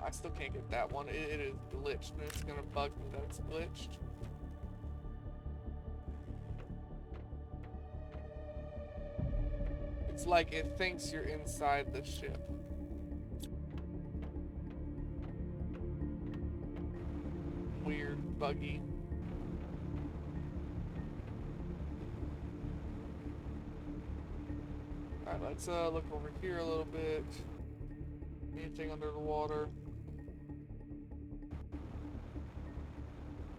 I still can't get that one. It is glitched, and it's gonna bug me that it's glitched. It's like it thinks you're inside the ship. Weird, buggy. Alright, let's look over here a little bit. Anything under the water?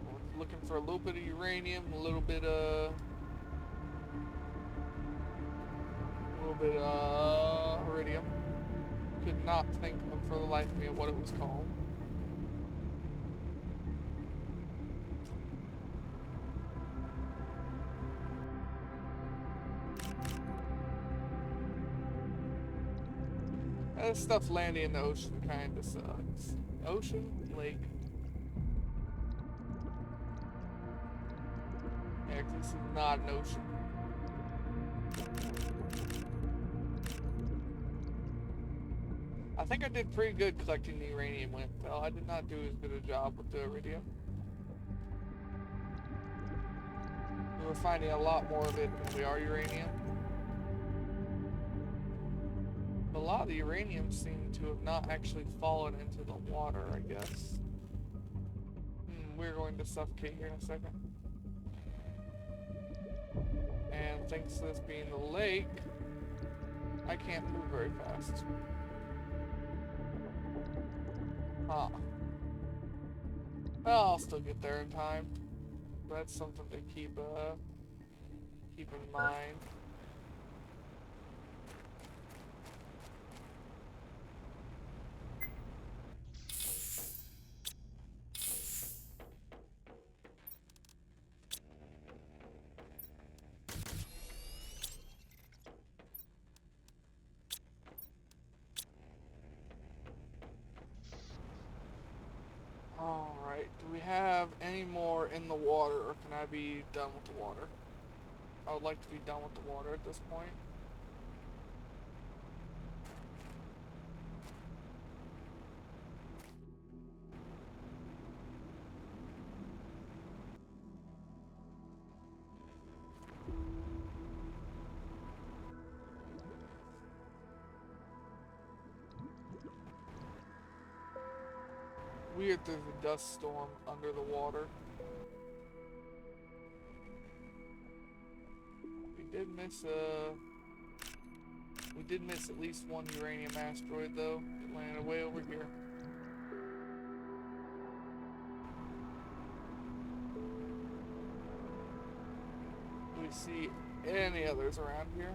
We're looking for a little bit of uranium, a little bit of iridium. Could not think of for the life of me of what it was called. That stuff landing in the ocean kinda sucks. Ocean? Lake. Yeah, 'cause this is not an ocean. I think I did pretty good collecting the uranium when it fell. I did not do as good a job with the iridium. We were finding a lot more of it than we are uranium. A lot of the uranium seemed to have not actually fallen into the water, I guess. We're going to suffocate here in a second. And thanks to this being the lake, I can't move very fast. Huh. Well, I'll still get there in time. That's something to keep in mind. Alright, do we have any more in the water, or can I be done with the water? I would like to be done with the water at this point. Weird, there's a dust storm under the water. We did miss at least one uranium asteroid though. It landed way over here. Do we see any others around here?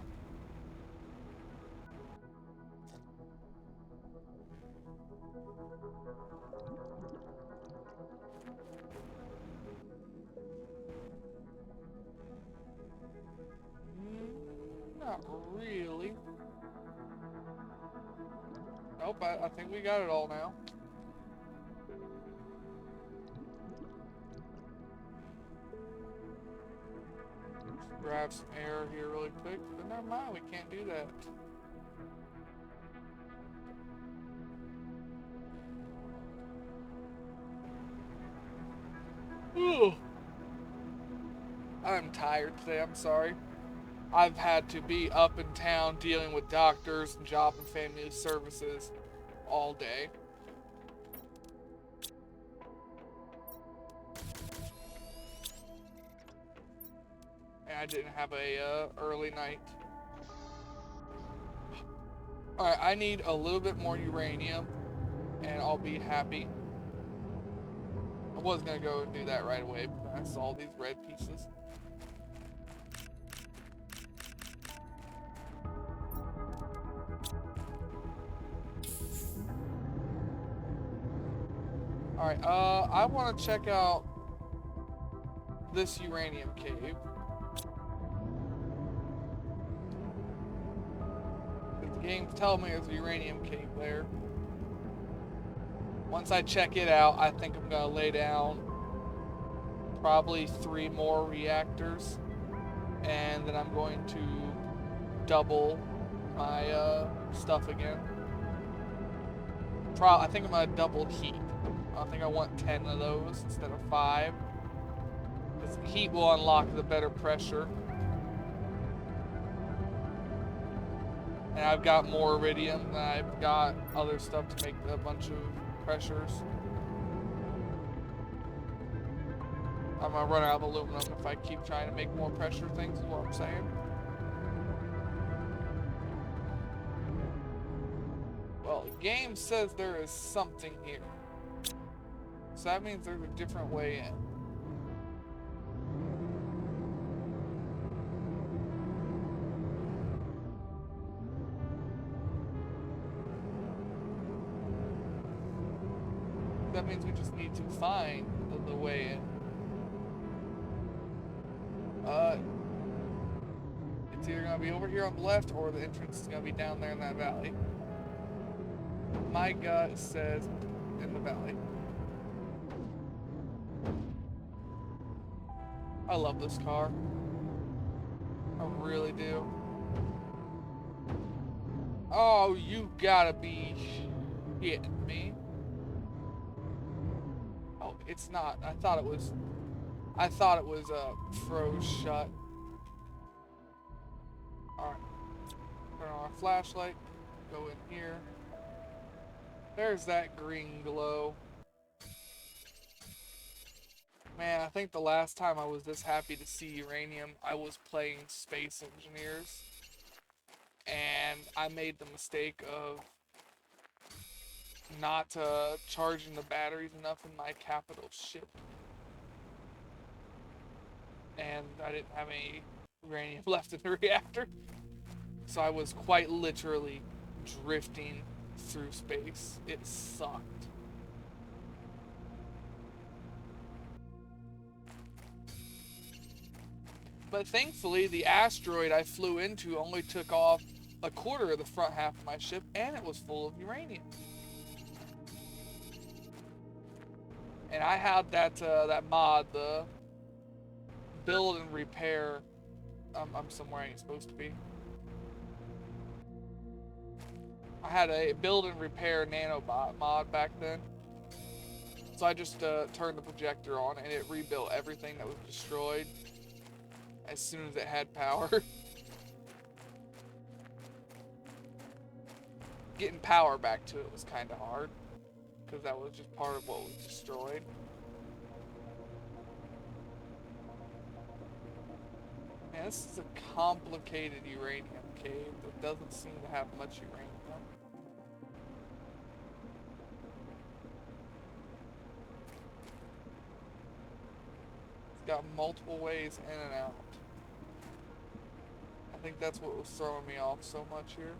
Not really. Nope, I think we got it all now. Grab some air here really quick, but never mind, we can't do that. Ooh. I'm tired today, I'm sorry. I've had to be up in town dealing with doctors and job and family services all day. And I didn't have a early night. Alright, I need a little bit more uranium and I'll be happy. I was gonna go and do that right away, but I saw these red pieces. Alright, I want to check out this uranium cave. The game's telling me there's a uranium cave there. Once I check it out, I think I'm going to lay down probably 3 more reactors. And then I'm going to double my stuff again. I think I'm going to double heat. I think I want 10 of those instead of 5. Because heat will unlock the better pressure. And I've got more iridium, and I've got other stuff to make a bunch of pressures. I'm gonna run out of aluminum if I keep trying to make more pressure things, is what I'm saying. Well, the game says there is something here. So that means there's a different way in. That means we just need to find the way in. It's either gonna be over here on the left or the entrance is gonna be down there in that valley. My gut says in the valley. I love this car. I really do. Oh, you gotta be shitting me. Oh, it's not. I thought it was froze shut. Alright. Turn on our flashlight. Go in here. There's that green glow. Man, I think the last time I was this happy to see uranium, I was playing Space Engineers. And I made the mistake of not charging the batteries enough in my capital ship. And I didn't have any uranium left in the reactor. So I was quite literally drifting through space. It sucked. But thankfully, the asteroid I flew into only took off a quarter of the front half of my ship, and it was full of uranium. And I had that mod, the build and repair. I'm somewhere I ain't supposed to be. I had a build and repair nanobot mod back then. So I just turned the projector on and it rebuilt everything that was destroyed as soon as it had power. Getting power back to it was kind of hard because that was just part of what was destroyed. Man, this is a complicated uranium cave that doesn't seem to have much uranium. It's got multiple ways in and out. I think that's what was throwing me off so much here.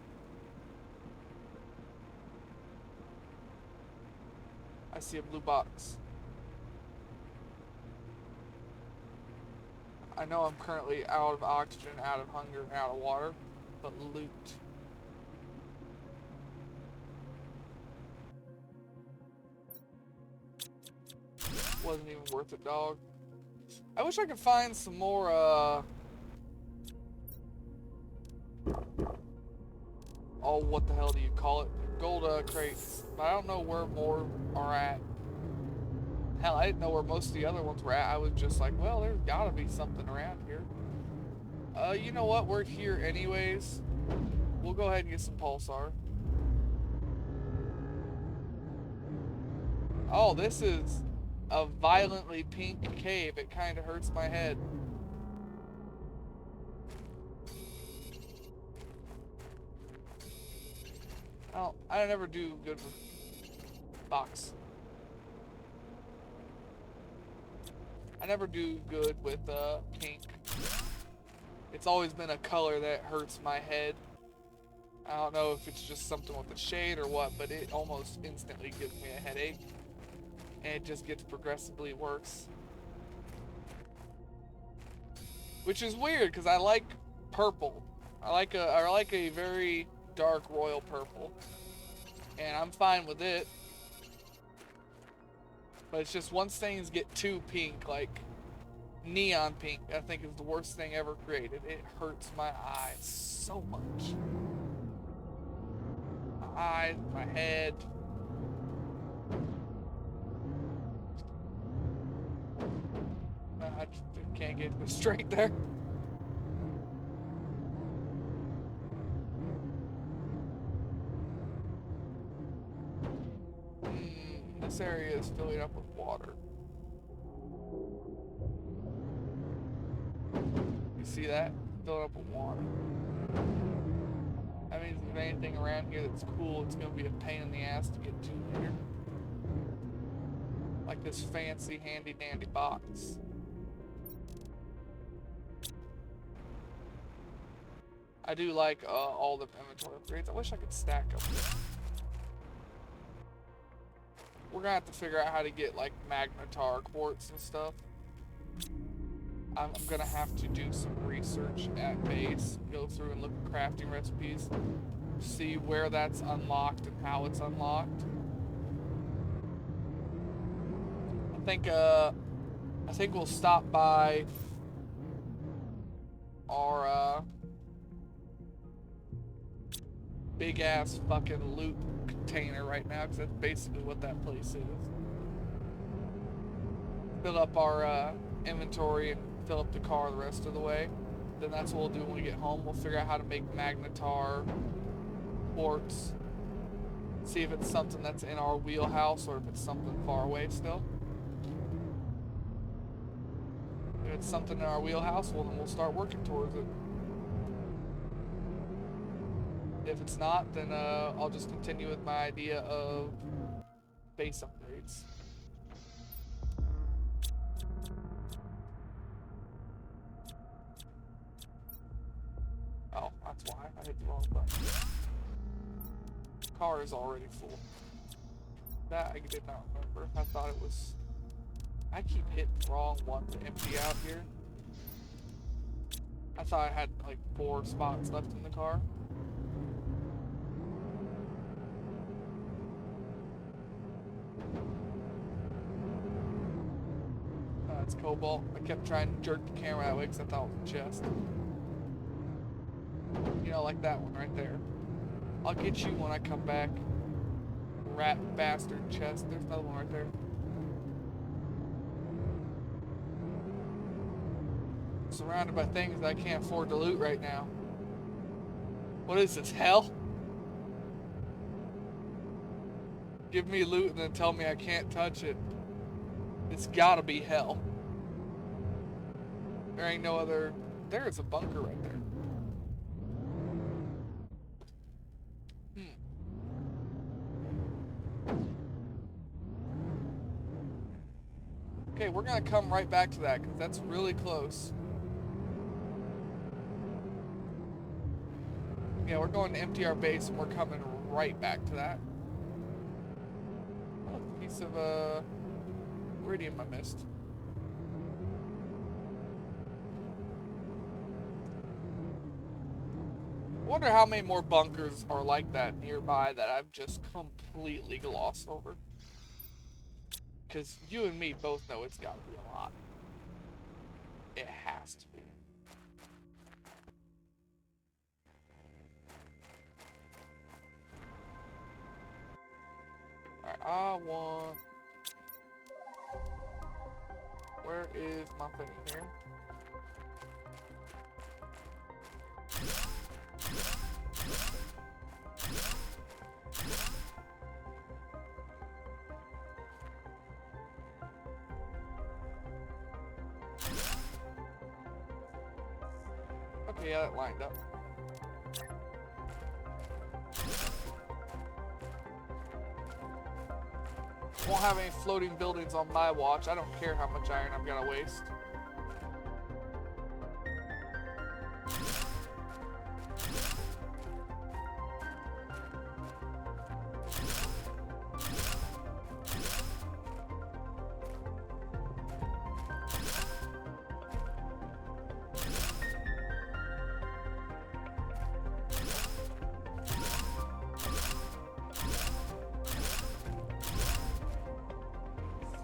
I see a blue box. I know I'm currently out of oxygen, out of hunger, and out of water, but loot. Wasn't even worth it, dog. I wish I could find some more, oh, what the hell do you call it? Gold crates. But I don't know where more are at. Hell, I didn't know where most of the other ones were at. I was just like, well, there's gotta be something around here. You know what? We're here anyways. We'll go ahead and get some pulsar. Oh, this is a violently pink cave. It kind of hurts my head. Oh, I never do good with box. I never do good with pink. It's always been a color that hurts my head. I don't know if it's just something with the shade or what, but it almost instantly gives me a headache. And it just gets progressively worse. Which is weird, because I like purple. I like a very dark royal purple. And I'm fine with it. But it's just once things get too pink, like neon pink, I think is the worst thing ever created. It hurts my eyes so much. My eyes, my head. I just can't get this straight there. This area is filling up with water. You see that? Filling up with water. That means if there's anything around here that's cool, it's going to be a pain in the ass to get to later. Like this fancy, handy-dandy box. I do like all the inventory upgrades. I wish I could stack them. We're gonna have to figure out how to get like magnetar quartz and stuff. I'm gonna have to do some research at base, go through and look at crafting recipes, see where that's unlocked and how it's unlocked. I think we'll stop by our big ass fucking loot container right now, because that's basically what that place is. Fill up our inventory and fill up the car the rest of the way. Then that's what we'll do when we get home. We'll figure out how to make magnetar quartz. See if it's something that's in our wheelhouse or if it's something far away still. If it's something in our wheelhouse, well then we'll start working towards it. If it's not, then I'll just continue with my idea of base upgrades. Oh, that's why. I hit the wrong button. Car is already full. That I did not remember. I thought it was... I keep hitting the wrong one to empty out here. I thought I had like 4 spots left in the car. That's cobalt. I kept trying to jerk the camera that way because I thought it was a chest. You know, like that one right there. I'll get you when I come back. Rat bastard chest. There's another one right there. Surrounded by things that I can't afford to loot right now. What is this, hell? Give me loot and then tell me I can't touch it. It's gotta be hell. There ain't no other... There is a bunker right there. Okay, we're gonna come right back to that because that's really close. Yeah, we're going to empty our base and we're coming right back to that. Oh, piece of iridium I missed. I wonder how many more bunkers are like that nearby that I've just completely glossed over. Because you and me both know it's got to be a lot. It has to be. Alright, I want... Where is my thing here? Okay, yeah, that lined up. Won't have any floating buildings on my watch. I don't care how much iron I'm gonna waste.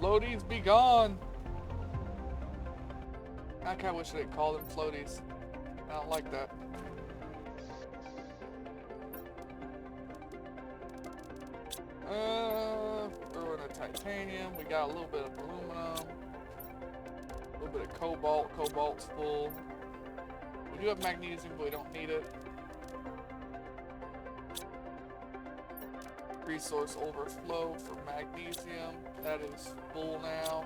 Floaties be gone. I kinda wish they'd call them floaties. I don't like that. Throw in a titanium. We got a little bit of aluminum. A little bit of cobalt. Cobalt's full. We do have magnesium, but we don't need it. Resource overflow for magnesium. That is full now.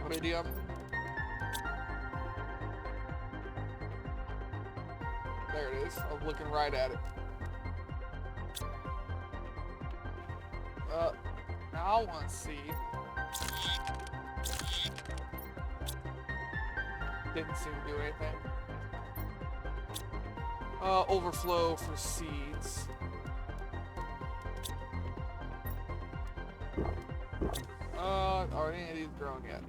Iridium. There it is. I was looking right at it. Now I want to see. Didn't seem to do anything. Overflow for seeds. Are any of these grown yet?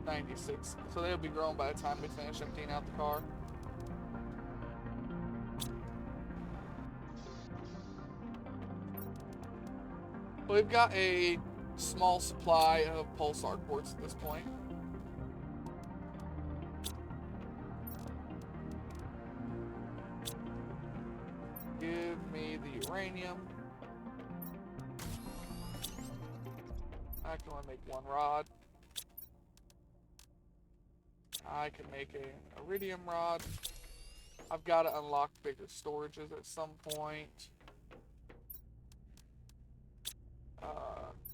96. So they'll be grown by the time we finish emptying out the car. We've got a small supply of pulsar quartz at this point. Give me the uranium. I can only make one rod. I can make an iridium rod. I've got to unlock bigger storages at some point.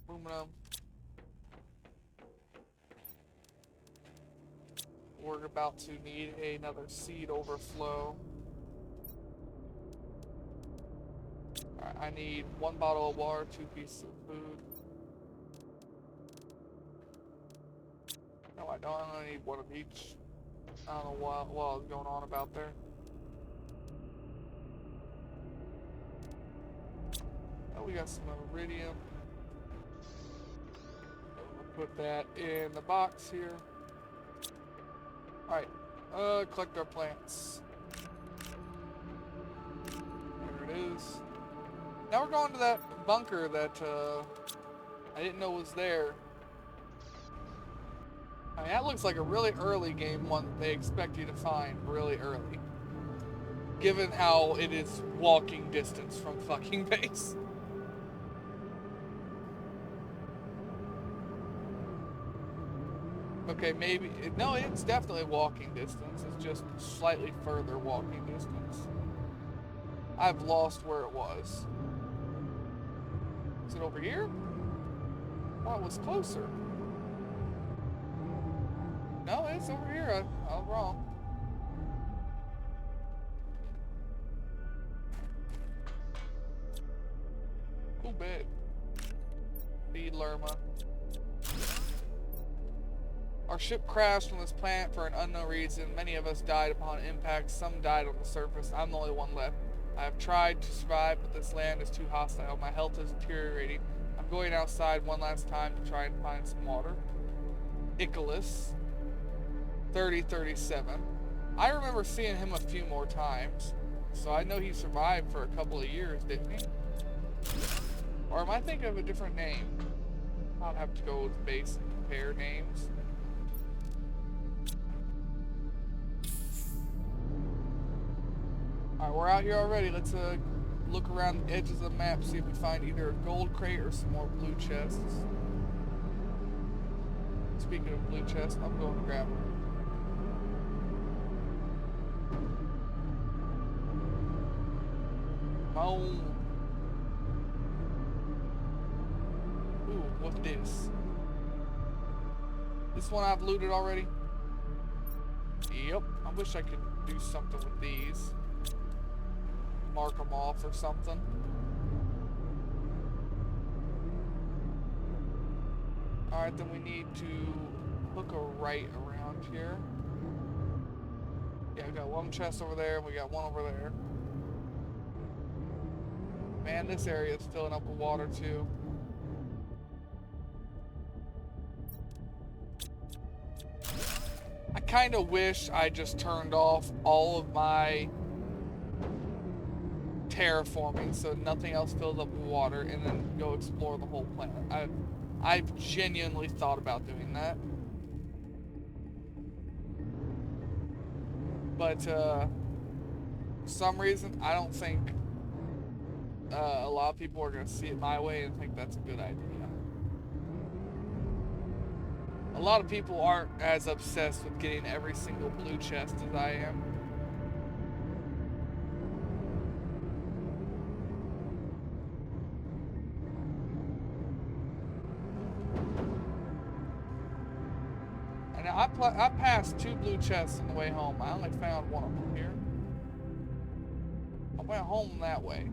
Aluminum. We're about to need another seed overflow. Alright, I need 1 bottle of water, 2 pieces of food. No, I don't. I only need 1 of each. I don't know what was going on about there. Oh, we got some iridium. We'll put that in the box here. Alright, collect our plants. There it is. now we're going to that bunker that I didn't know was there. I mean, that looks like a really early game one that they expect you to find really early. Given how it is walking distance from fucking base. Okay, maybe, no, it's definitely walking distance. It's just slightly further walking distance. I've lost where it was. Is it over here? Oh, it was closer. No, it's over here. I was wrong. Cool bit. Feed Lerma. Our ship crashed on this planet for an unknown reason. Many of us died upon impact. Some died on the surface. I'm the only one left. I have tried to survive, but this land is too hostile. My health is deteriorating. I'm going outside one last time to try and find some water. Icarus. 3037. I remember seeing him a few more times, so I know he survived for a couple of years, didn't he? Or am I thinking of a different name? I'll have to go with base and compare names. Alright, we're out here already. Let's look around the edges of the map, see if we find either a gold crate or some more blue chests. Speaking of blue chests, I'm going to grab them. Oh. Ooh, what's this? This one I've looted already? Yep. I wish I could do something with these. Mark them off or something. Alright, then we need to hook a right around here. Yeah, we got one chest over there, and we got one over there. Man, this area is filling up with water too. I kind of wish I just turned off all of my terraforming so nothing else fills up with water and then go explore the whole planet. I've genuinely thought about doing that. But for some reason, I don't think a lot of people are going to see it my way and think that's a good idea. A lot of people aren't as obsessed with getting every single blue chest as I am. And I passed 2 blue chests on the way home. I only found one of them here. I went home that way.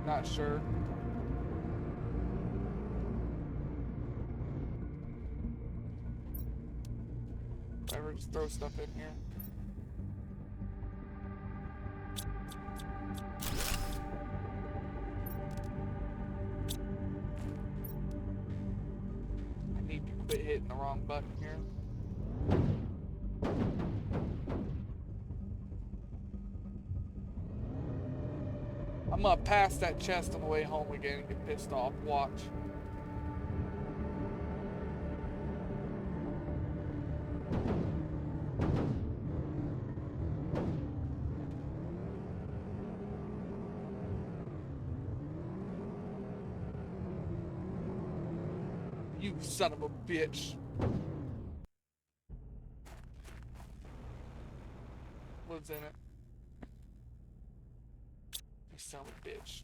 Not sure. Whatever, just throw stuff in here. I need to quit hitting the wrong button here. I'm gonna pass that chest on the way home again and get pissed off. Watch. You son of a bitch. What's in it? You son of a bitch.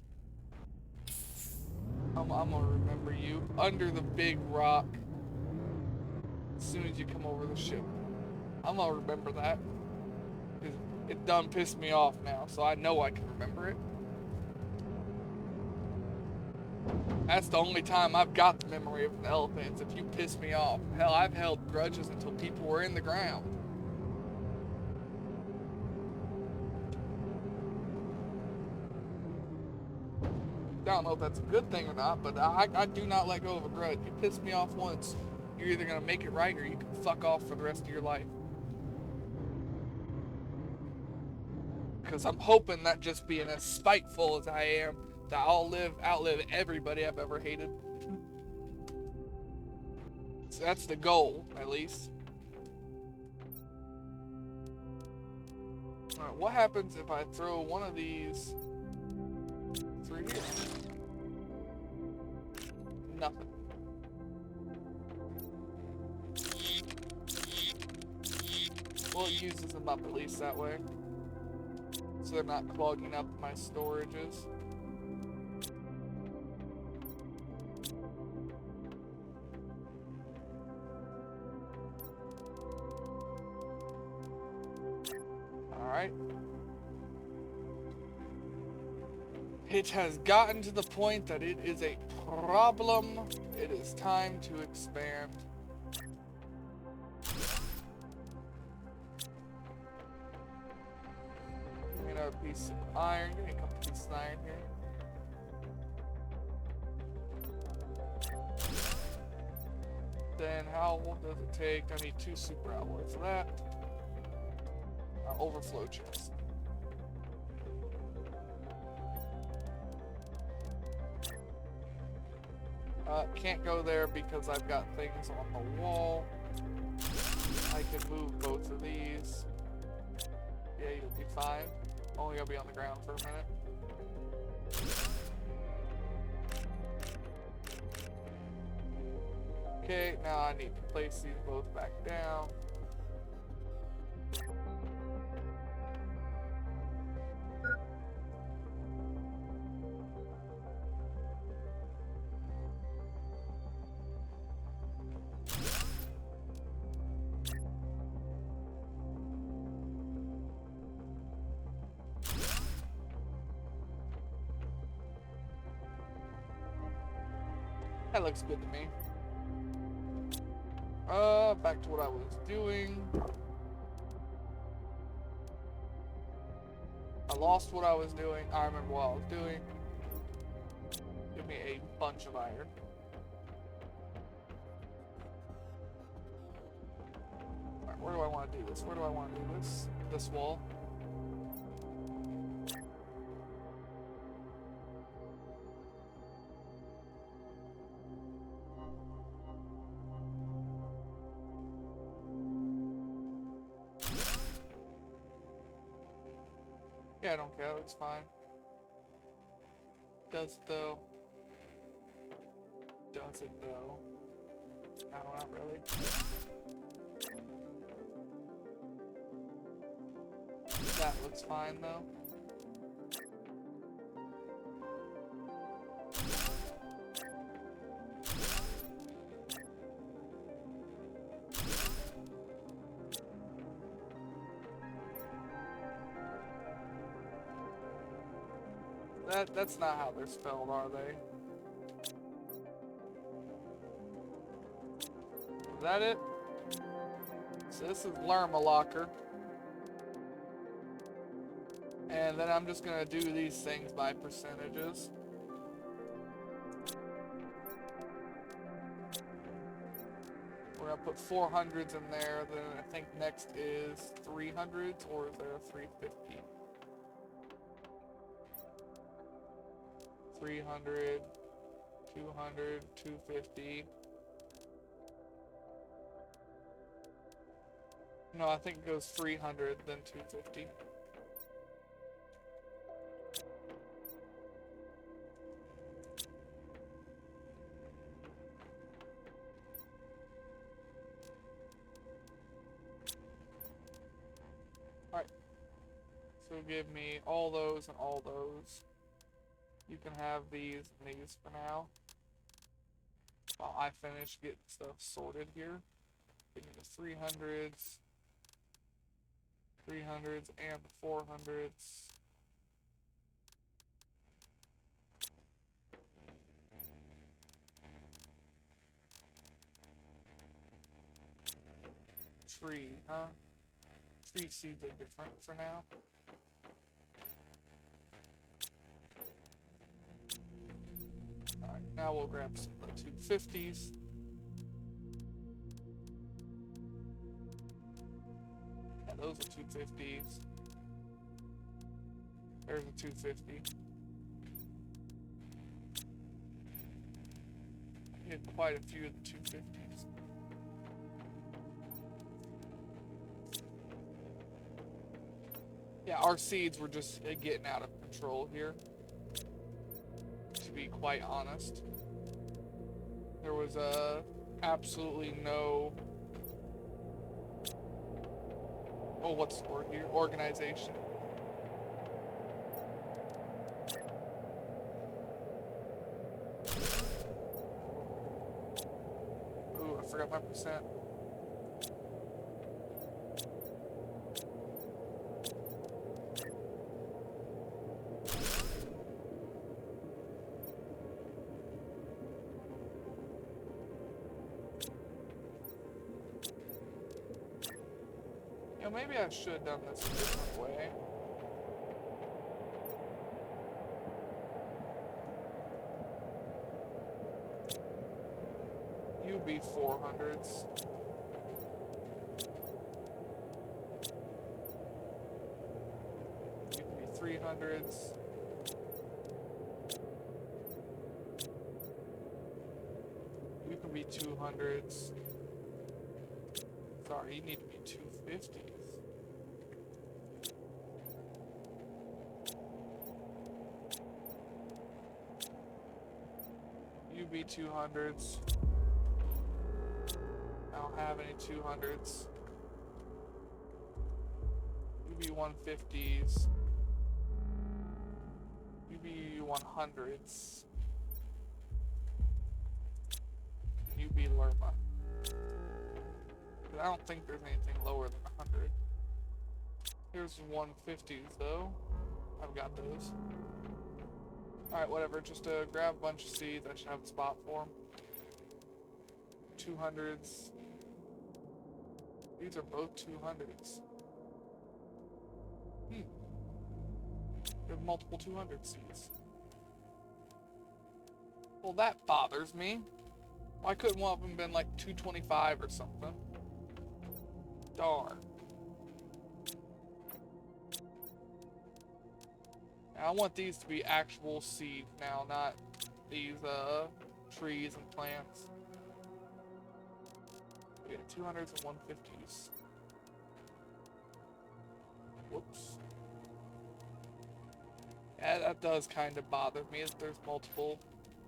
I'm gonna remember you under the big rock as soon as you come over the ship. I'm gonna remember that. It done pissed me off now, so I know I can remember it. That's the only time I've got the memory of an elephant, is if you piss me off. Hell, I've held grudges until people were in the ground. I don't know if that's a good thing or not, but I do not let go of a grudge. You piss me off once, you're either going to make it right or you can fuck off for the rest of your life. Because I'm hoping that just being as spiteful as I am, that I'll outlive everybody I've ever hated. So that's the goal, at least. Alright, what happens if I throw one of these through here? Nothing. Well, it uses them up at least that way. So they're not clogging up my storages. Alright. It has gotten to the point that it is a problem. It is time to expand. Give me another piece of iron. Give me a couple pieces of iron here. Then how long does it take? I need 2 super alloys for that. Overflow chest. Can't go there because I've got things on the wall. I can move both of these. Yeah, you'll be fine. Only gonna be on the ground for a minute. Okay, now I need to place these both back down. That looks good to me. Back to what I was doing. I lost what I was doing. I remember what I was doing. Give me a bunch of iron. Alright, where do I want to do this? Where do I want to do this? This wall. Yeah, I don't care. It's fine. Does it though? Does it though? No, not really. That looks fine though. That's not how they're spelled, are they? Is that it? So this is Lermalocker. And then I'm just gonna do these things by percentages. We're gonna put 400s in there, then I think next is 300s, or is there a 350? 300, 200, 250. No, I think it goes 300, then 250. Alright. So give me all those and all those. You can have these and these for now. While I finish getting stuff sorted here. Give me the 300s. 300s and the 400s. Tree, huh? Tree seeds are different for now. Alright, now we'll grab some of the 250s. Yeah, those are 250s. There's a 250. We had quite a few of the 250s. Yeah, our seeds were just getting out of control here, to be quite honest. There was absolutely no, oh, what's the word here? Organization. Ooh, I forgot my percent. You know, maybe I should have done this a different way. You be 400s. You can be 300s. You can be 200s. Sorry, you need to be 250s. You be 200s. I don't have any 200s. You be 150s. You be 100s. You be Lerma. I don't think there's anything lower than 100. Here's 150s though. I've got those. Alright, whatever. Just grab a bunch of seeds. I should have a spot for them. 200s. These are both 200s. We have multiple 200 seeds. Well, that bothers me. Why couldn't one of them been like 225 or something? Darn. Now, I want these to be actual seeds now, not these trees and plants. We got 200s and 150s. Whoops. Yeah, that does kind of bother me if there's multiple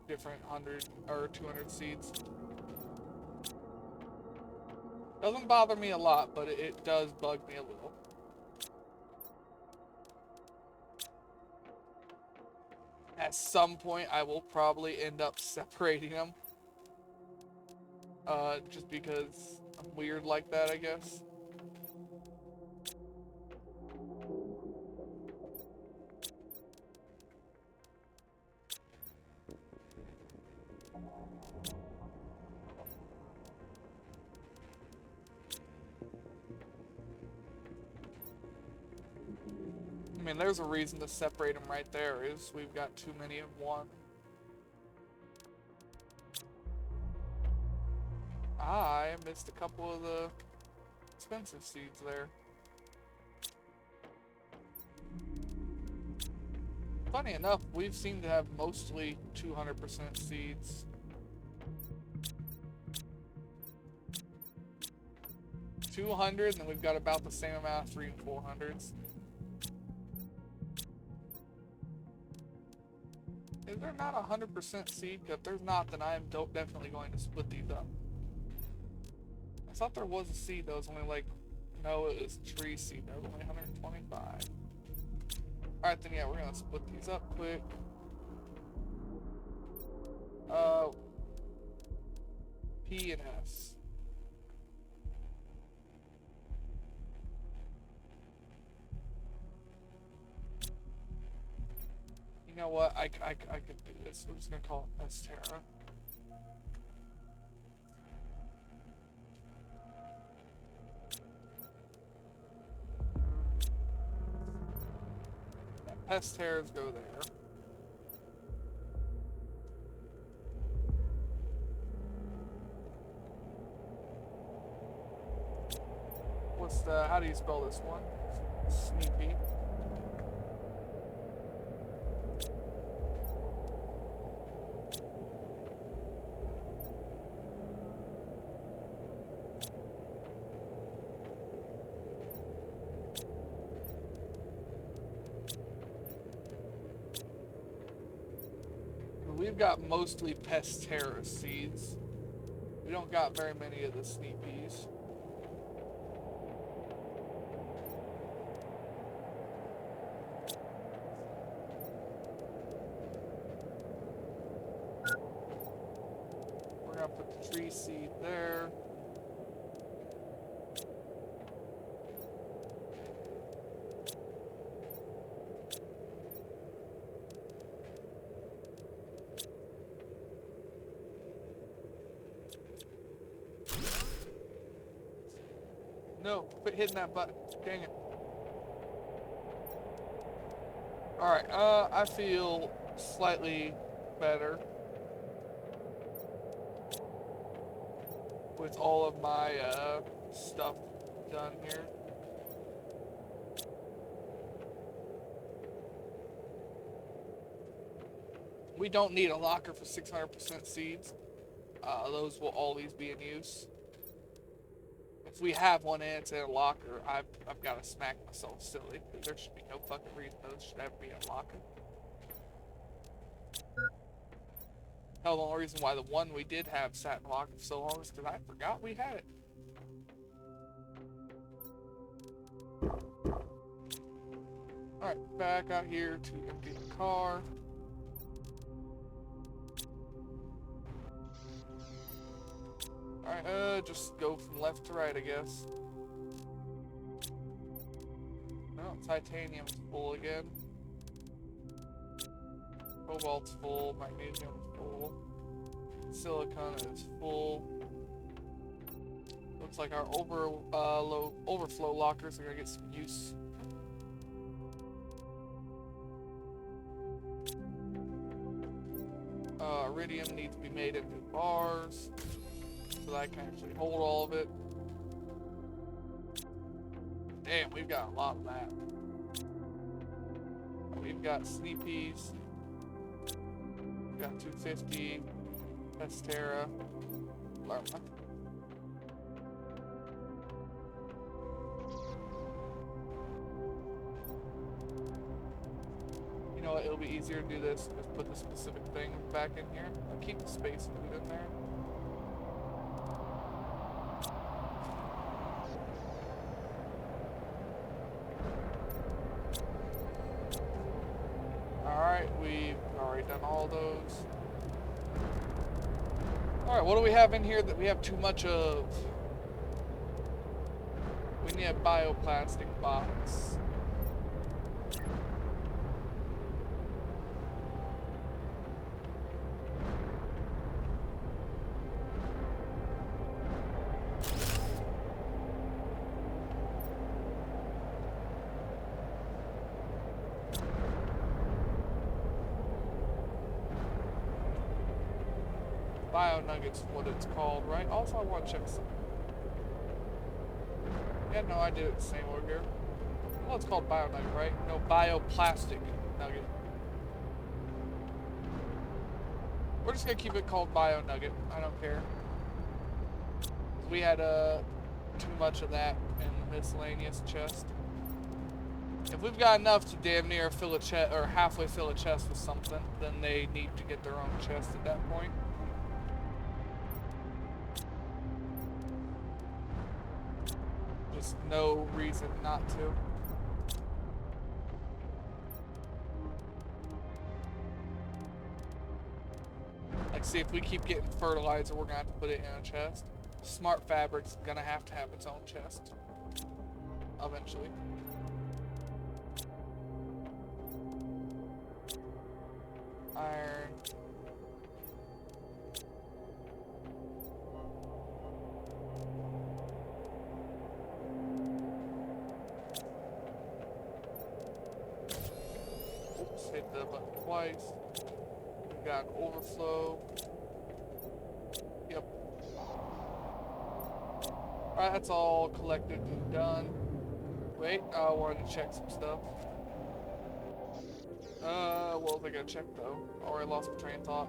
different 100 or 200 seeds. Doesn't bother me a lot, but it does bug me a little. At some point, I will probably end up separating them. Just because I'm weird like that, I guess. I mean, there's a reason to separate them right there, is we've got too many of one. I missed a couple of the expensive seeds there. Funny enough, we seem to have mostly 200% seeds. 200, and then we've got about the same amount of 3 and 400s. Is there not 100% seed? If there's not, then I am definitely going to split these up. I thought there was a seed that was only like, no, it was tree seed. That was only 125. Alright, then yeah, we're gonna split these up quick. P and S. You know what? I could do this. We're just gonna call it Estera. Estera's go there. What's the? How do you spell this one? Sneepy. we've got mostly Pestera seeds. We don't got very many of the Sneepies. We're gonna put the tree seed there. No, quit hitting that button. Dang it. Alright, I feel slightly better with all of my, stuff done here. We don't need a locker for 600% seeds. Those will always be in use. If we have one and it's in a locker, I've got to smack myself silly. There should be no fucking reason those should ever be in a locker. Hell, the only reason why the one we did have sat in a locker for so long is because I forgot we had it. Alright, back out here to empty the car. Alright, just go from left to right, I guess. No, titanium's full again. Cobalt's full, magnesium's full. Silicon is full. Looks like our overflow lockers are gonna get some use. Iridium needs to be made into bars, so that I can actually hold all of it. Damn, we've got a lot of that. We've got Sneepies. We've got 250. Pestera. Lerma. You know what, it'll be easier to do this. Just put the specific thing back in here. I'll keep the space food in there. Alright, we've already done all those. Alright, what do we have in here that we have too much of? We need a bioplastic box. Bio Nuggets is what it's called, right? Also, I want to check something. Yeah, no, I did it the same over here. Well, it's called Bio Nugget, right? No, Bioplastic Nugget. We're just gonna keep it called Bio Nugget. I don't care. We had too much of that in the miscellaneous chest. If we've got enough to damn near fill a chest or halfway fill a chest with something, then they need to get their own chest at that point. Just no reason not to. Like, see, if we keep getting fertilizer, we're gonna have to put it in a chest. Smart Fabric's gonna have its own chest eventually. Iron. Oops, hit the button twice. We've got overflow. Yep. Alright, that's all collected and done. Wait, I wanted to check some stuff. What was I gonna check though? Already lost my train of thought.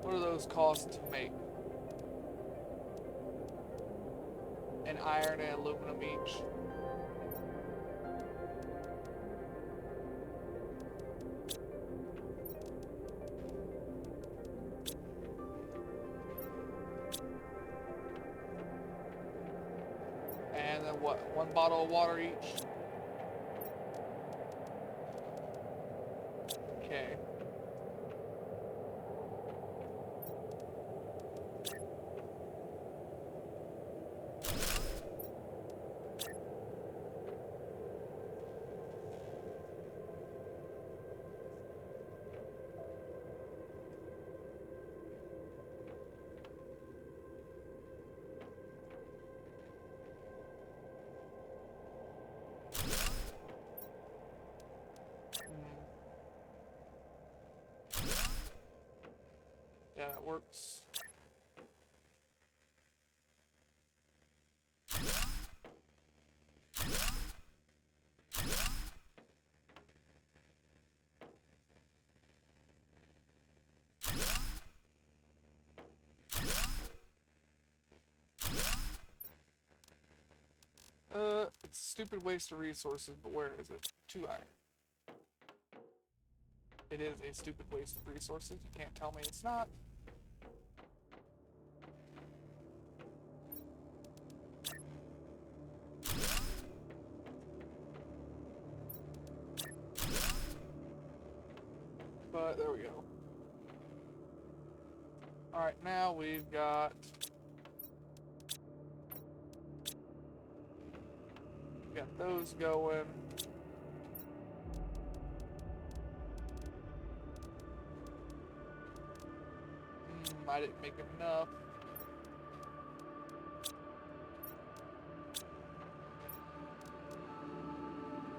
What are those those cost to make? And iron and aluminum each. And then what? 1 bottle of water each? Okay. Yeah, that works. It's a stupid waste of resources, but where is it? 2 iron. It is a stupid waste of resources. You can't tell me it's not. But there we go. Alright, now we've got those going. I didn't make enough.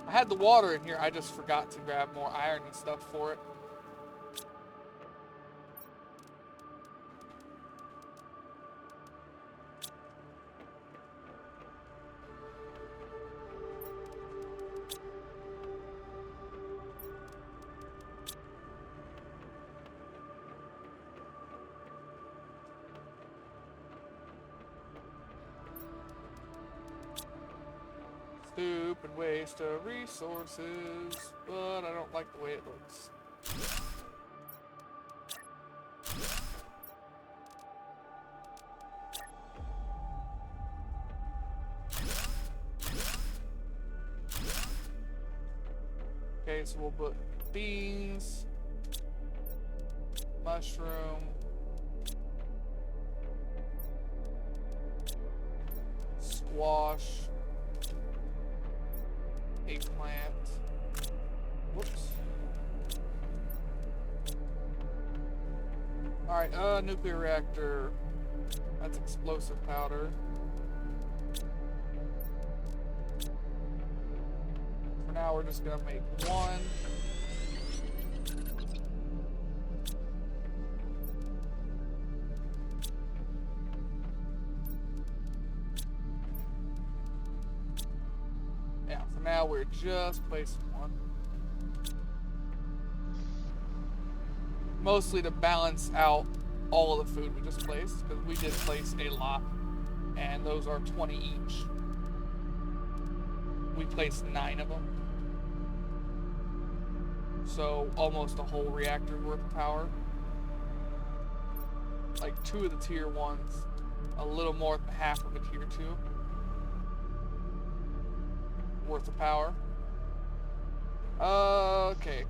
I had the water in here, I just forgot to grab more iron and stuff for it. Stupid waste of resources, but I don't like the way it looks. Okay, so we'll put beans, mushroom, squash, eggplant. Whoops. Alright, nuclear reactor. That's explosive powder. For now, we're just gonna make 1. Yeah, for now, we're just placing 1. Mostly to balance out all of the food we just placed, because we did place a lot, and those are 20 each. We placed 9 of them. So almost a whole reactor worth of power. Like 2 of the tier 1s, a little more than half of a tier 2 worth of power. Okay.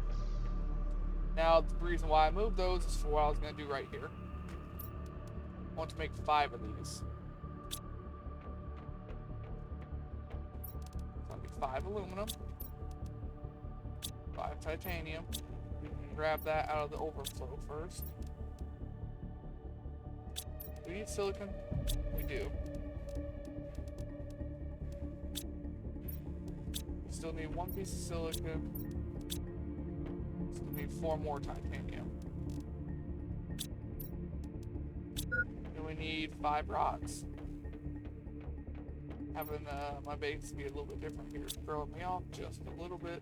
Now the reason why I moved those is for what I was going to do right here. I want to make 5 of these. So that'll be 5 aluminum, 5 titanium. We can grab that out of the overflow first. Do we need silicon? We do. We still need 1 piece of silicon. Still need 4 more titanium. And we need 5 rocks. Having my base be a little bit different here is throwing me off just a little bit.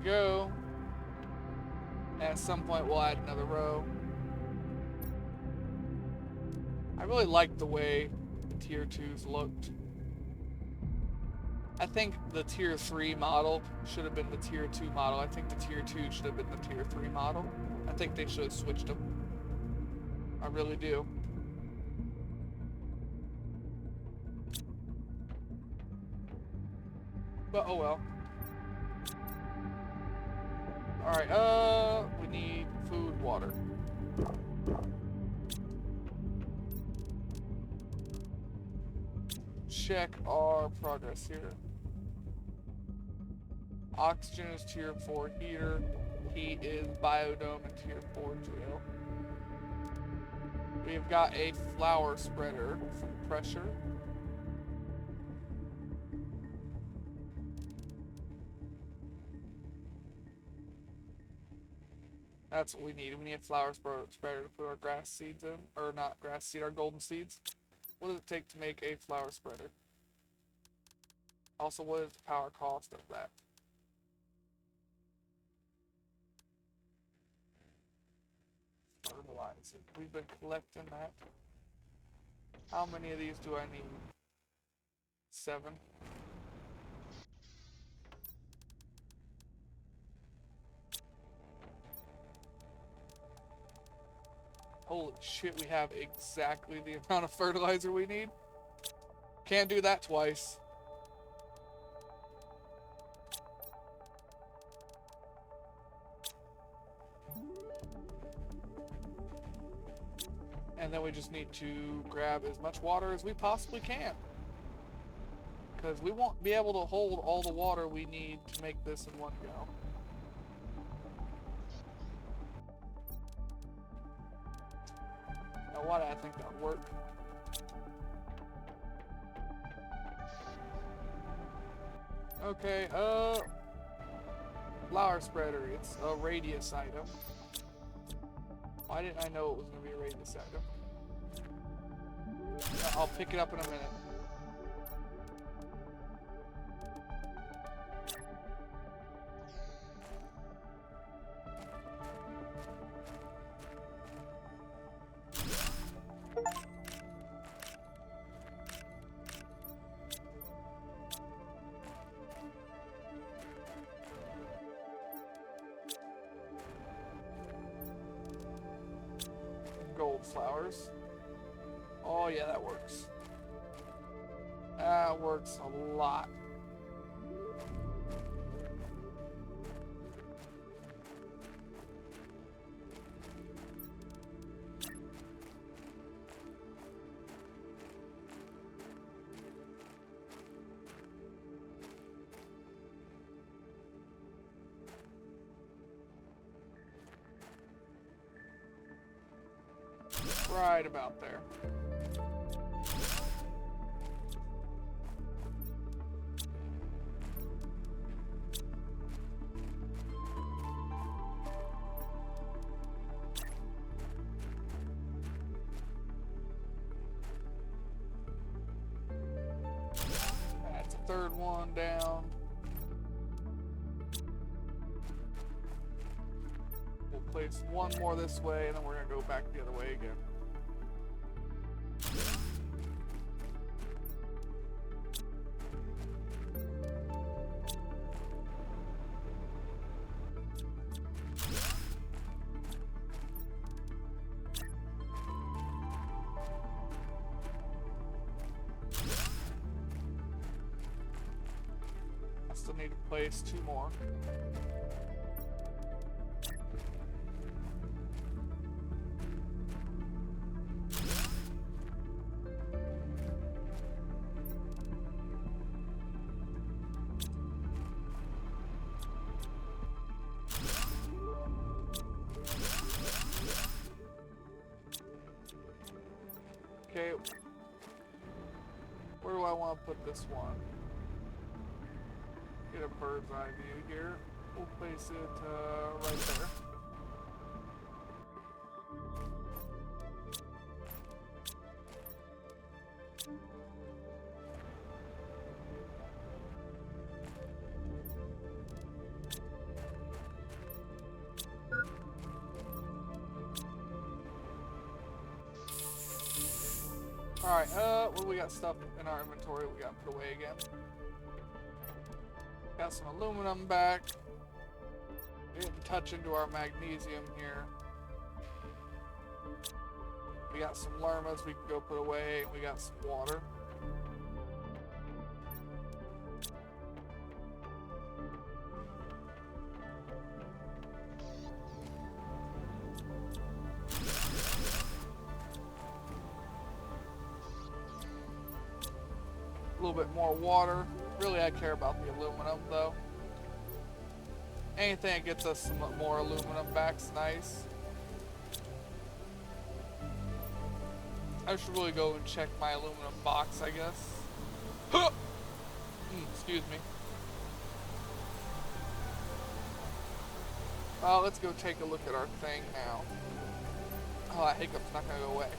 go. And at some point we'll add another row. I really like the way the tier 2s looked. I think the tier 3 model should have been the tier 2 model. I think the tier 2 should have been the tier 3 model. I think they should have switched them. I really do. But oh well. Alright, we need food, water. Check our progress here. Oxygen is tier 4 heater. Heat is biodome and tier 4 drill. We've got a flower spreader for pressure. That's what we need. We need a flower spreader to put our grass seeds in. Or not grass seed, our golden seeds. What does it take to make a flower spreader? Also, what is the power cost of that? Fertilizer. We've been collecting that. How many of these do I need? 7. Holy shit, we have exactly the amount of fertilizer we need. Can't do that twice. And then we just need to grab as much water as we possibly can. Because we won't be able to hold all the water we need to make this in one go. Now why do I think that would work? Okay, flower spreader, it's a radius item. Why didn't I know it was going to be a radius item? I'll pick it up in a minute. Gold flowers. Oh yeah, that works. That works a lot. Right about there. That's a third one down. We'll place one more this way, and then we're gonna go back the other way again. I still need to place 2 more. Okay, where do I want to put this one? Get a bird's eye view here. We'll place it right there. what do we got stuff in our inventory we got put away again? Got some aluminum back. We didn't touch into our magnesium here. We got some lermas we can go put away. We got some water. A little bit more water. Really, I care about the aluminum though. Anything that gets us some more aluminum back's nice. I should really go and check my aluminum box, I guess. Excuse me. Let's go take a look at our thing now. Oh, that hiccup's not gonna go away.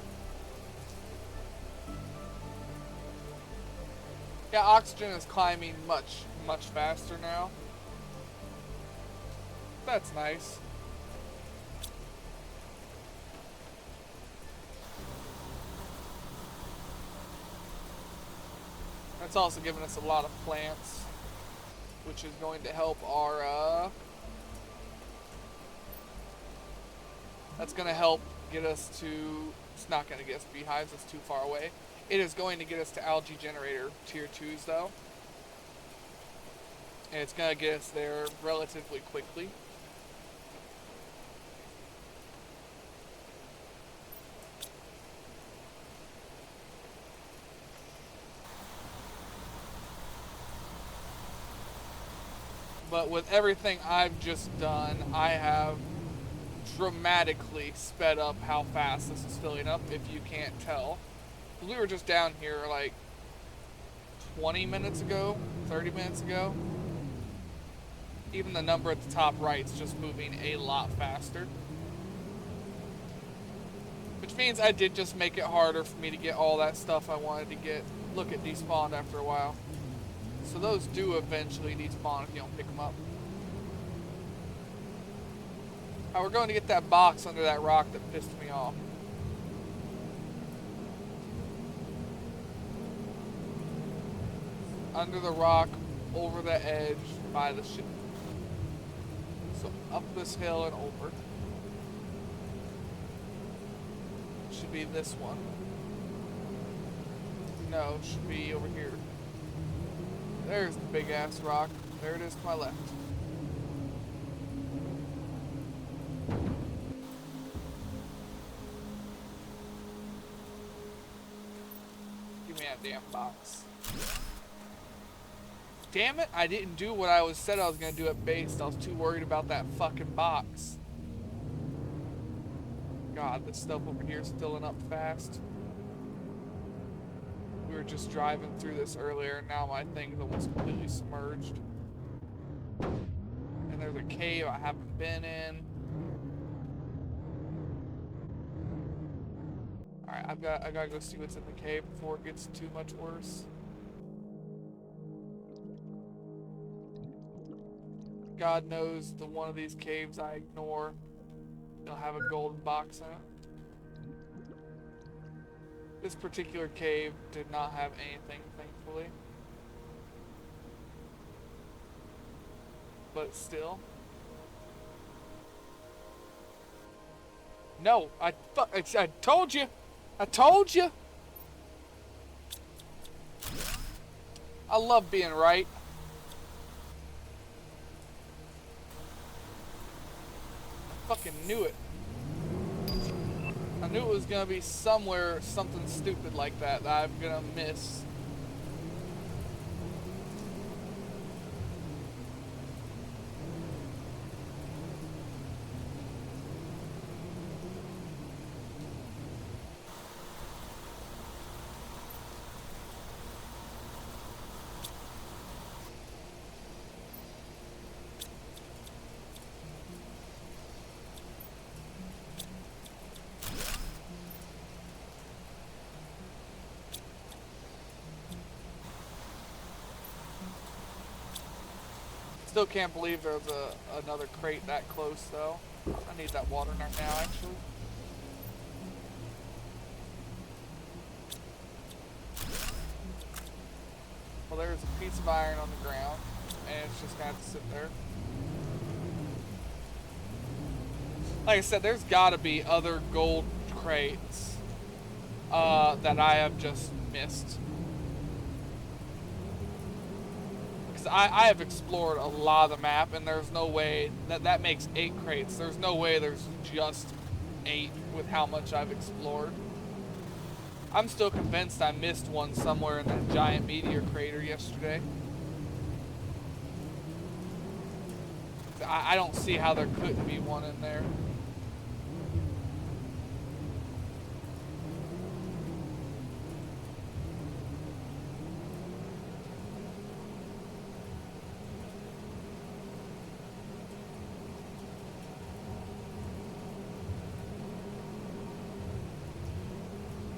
Yeah, oxygen is climbing much, much faster now. That's nice. That's also giving us a lot of plants, which is going to help our, that's going to help get us to, it's not going to get us beehives, it's too far away. It is going to get us to algae generator tier 2s though. And it's going to get us there relatively quickly. But with everything I've just done, I have dramatically sped up how fast this is filling up, if you can't tell. We were just down here like 20 minutes ago, 30 minutes ago. Even the number at the top right is just moving a lot faster. Which means I did just make it harder for me to get all that stuff I wanted to get. Look, it despawned after a while. So those do eventually despawn if you don't pick them up. Alright, we're going to get that box under that rock that pissed me off. Under the rock, over the edge, by the ship. So up this hill and over. Should be this one. No, should be over here. There's the big ass rock. There it is to my left. Give me that damn box. Damn it, I didn't do what I said I was gonna do at base. I was too worried about that fucking box. God, this stuff over here is filling up fast. We were just driving through this earlier, and now my thing's almost completely submerged. And there's a cave I haven't been in. Alright, I gotta go see what's in the cave before it gets too much worse. God knows the one of these caves I ignore, they'll have a golden box in it. This particular cave did not have anything, thankfully. But still. No, I told you! I told you! I love being right. I fucking knew it. I knew it was gonna be somewhere, something stupid like that I'm gonna miss. Still can't believe there's another crate that close though. I need that water now actually. Well, there's a piece of iron on the ground, and it's just gonna have to sit there. Like I said, there's gotta be other gold crates that I have just missed. Because I have explored a lot of the map, and there's no way that makes 8 crates. There's no way there's just 8 with how much I've explored. I'm still convinced I missed one somewhere in that giant meteor crater yesterday. I don't see how there couldn't be one in there.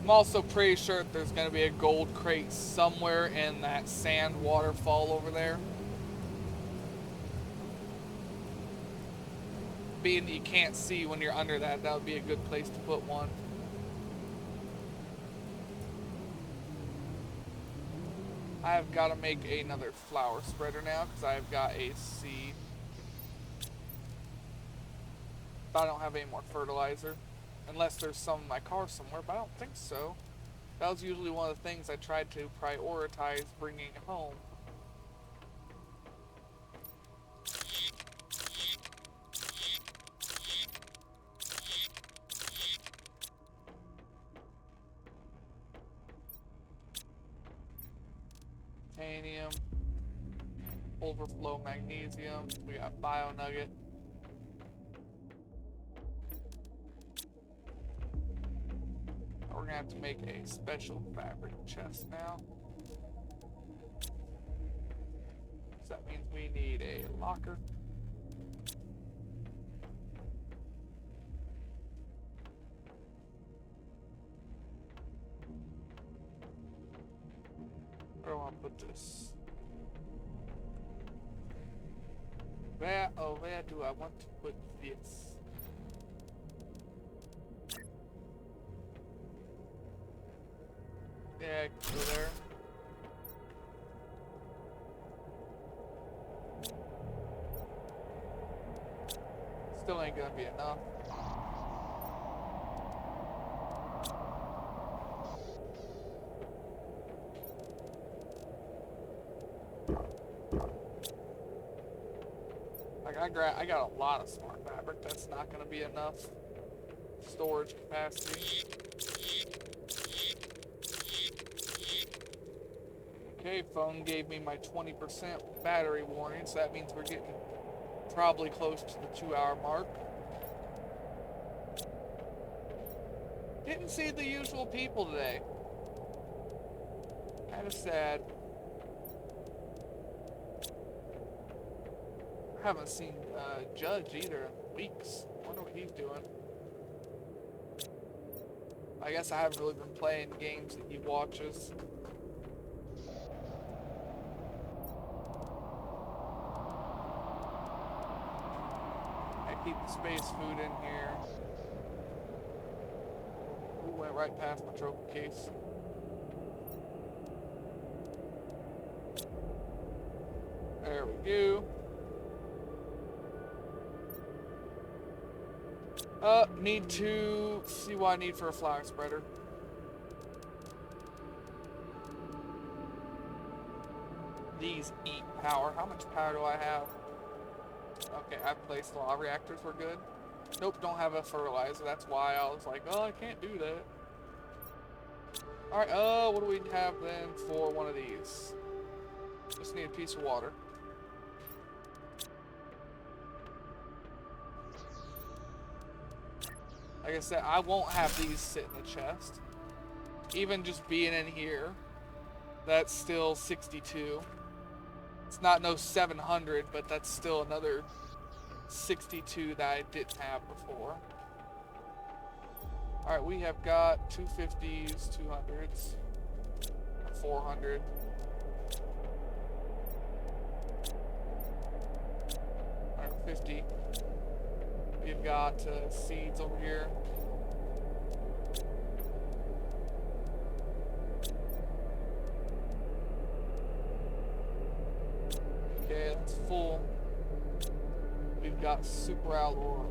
I'm also pretty sure that there's going to be a gold crate somewhere in that sand waterfall over there. Being that you can't see when you're under that, that would be a good place to put one. I've got to make another flower spreader now because I've got a seed. But I don't have any more fertilizer. Unless there's some in my car somewhere, but I don't think so. That was usually one of the things I tried to prioritize bringing home. Titanium, overflow magnesium, we got bio nugget. We're gonna have to make a special fabric chest now. So that means we need a locker. Where do I want to put this? Where do I want to put this? Yeah, go there. Still ain't gonna be enough. Like I got a lot of smart fabric. That's not gonna be enough storage capacity. Okay, phone gave me my 20% battery warning, so that means we're getting probably close to the 2-hour mark. Didn't see the usual people today. Kind of sad. I haven't seen Judge either in weeks. Wonder what he's doing. I guess I haven't really been playing games that he watches. Keep the space food in here. Ooh, went right past my trophy case. There we go. Need to see what I need for a flower spreader. These eat power. How much power do I have? Okay, I've placed a lot of reactors. We're good. Nope, don't have a fertilizer. That's why I was like, oh, I can't do that. Alright, what do we have then for one of these? Just need a piece of water. Like I said, I won't have these sit in the chest. Even just being in here, that's still 62. It's not no 700, but that's still another 62 that I didn't have before. Alright, we have got 250s, 200s, 400. Alright, 50. We've got seeds over here. got super alloy.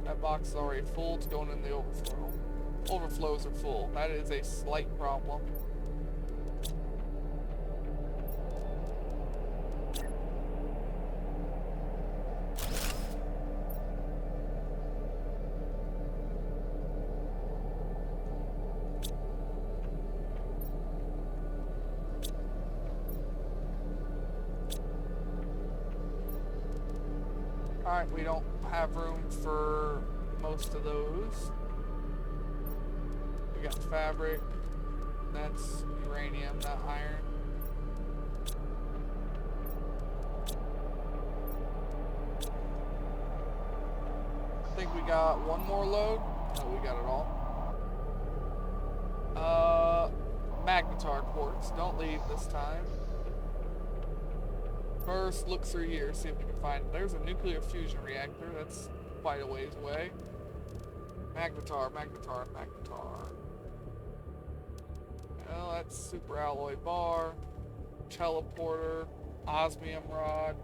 That box is already full. It's going in the overflow. Overflows are full. That is a slight problem. Alright, we don't have room for most of those. We got fabric. That's uranium, not iron. I think we got one more load. No, we got it all. Magnetar quartz. Don't leave this time. First, look through here, see if we can find it. There's a nuclear fusion reactor. That's quite a ways away. Magnetar, Magnetar, Magnetar. Well, that's super alloy bar, teleporter, osmium rod.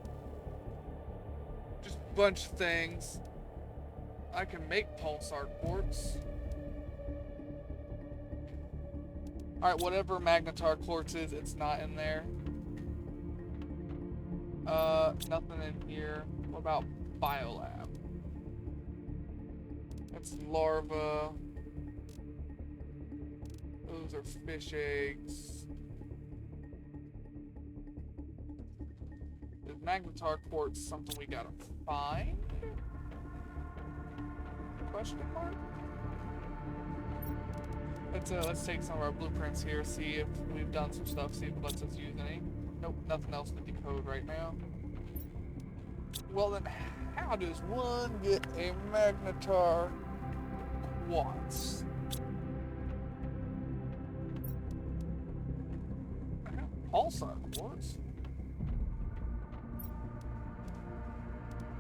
Just a bunch of things. I can make pulsar quartz. Alright, whatever Magnetar quartz is, it's not in there. Nothing in here. What about Biolab? That's larva. Those are fish eggs. Is Magnetar quartz something we gotta find? Question mark? Let's take some of our blueprints here, see if we've done some stuff, see if it lets us use any. Nope, nothing else to decode right now. Well then, how does one get a Magnetar quartz? Pulsar quartz?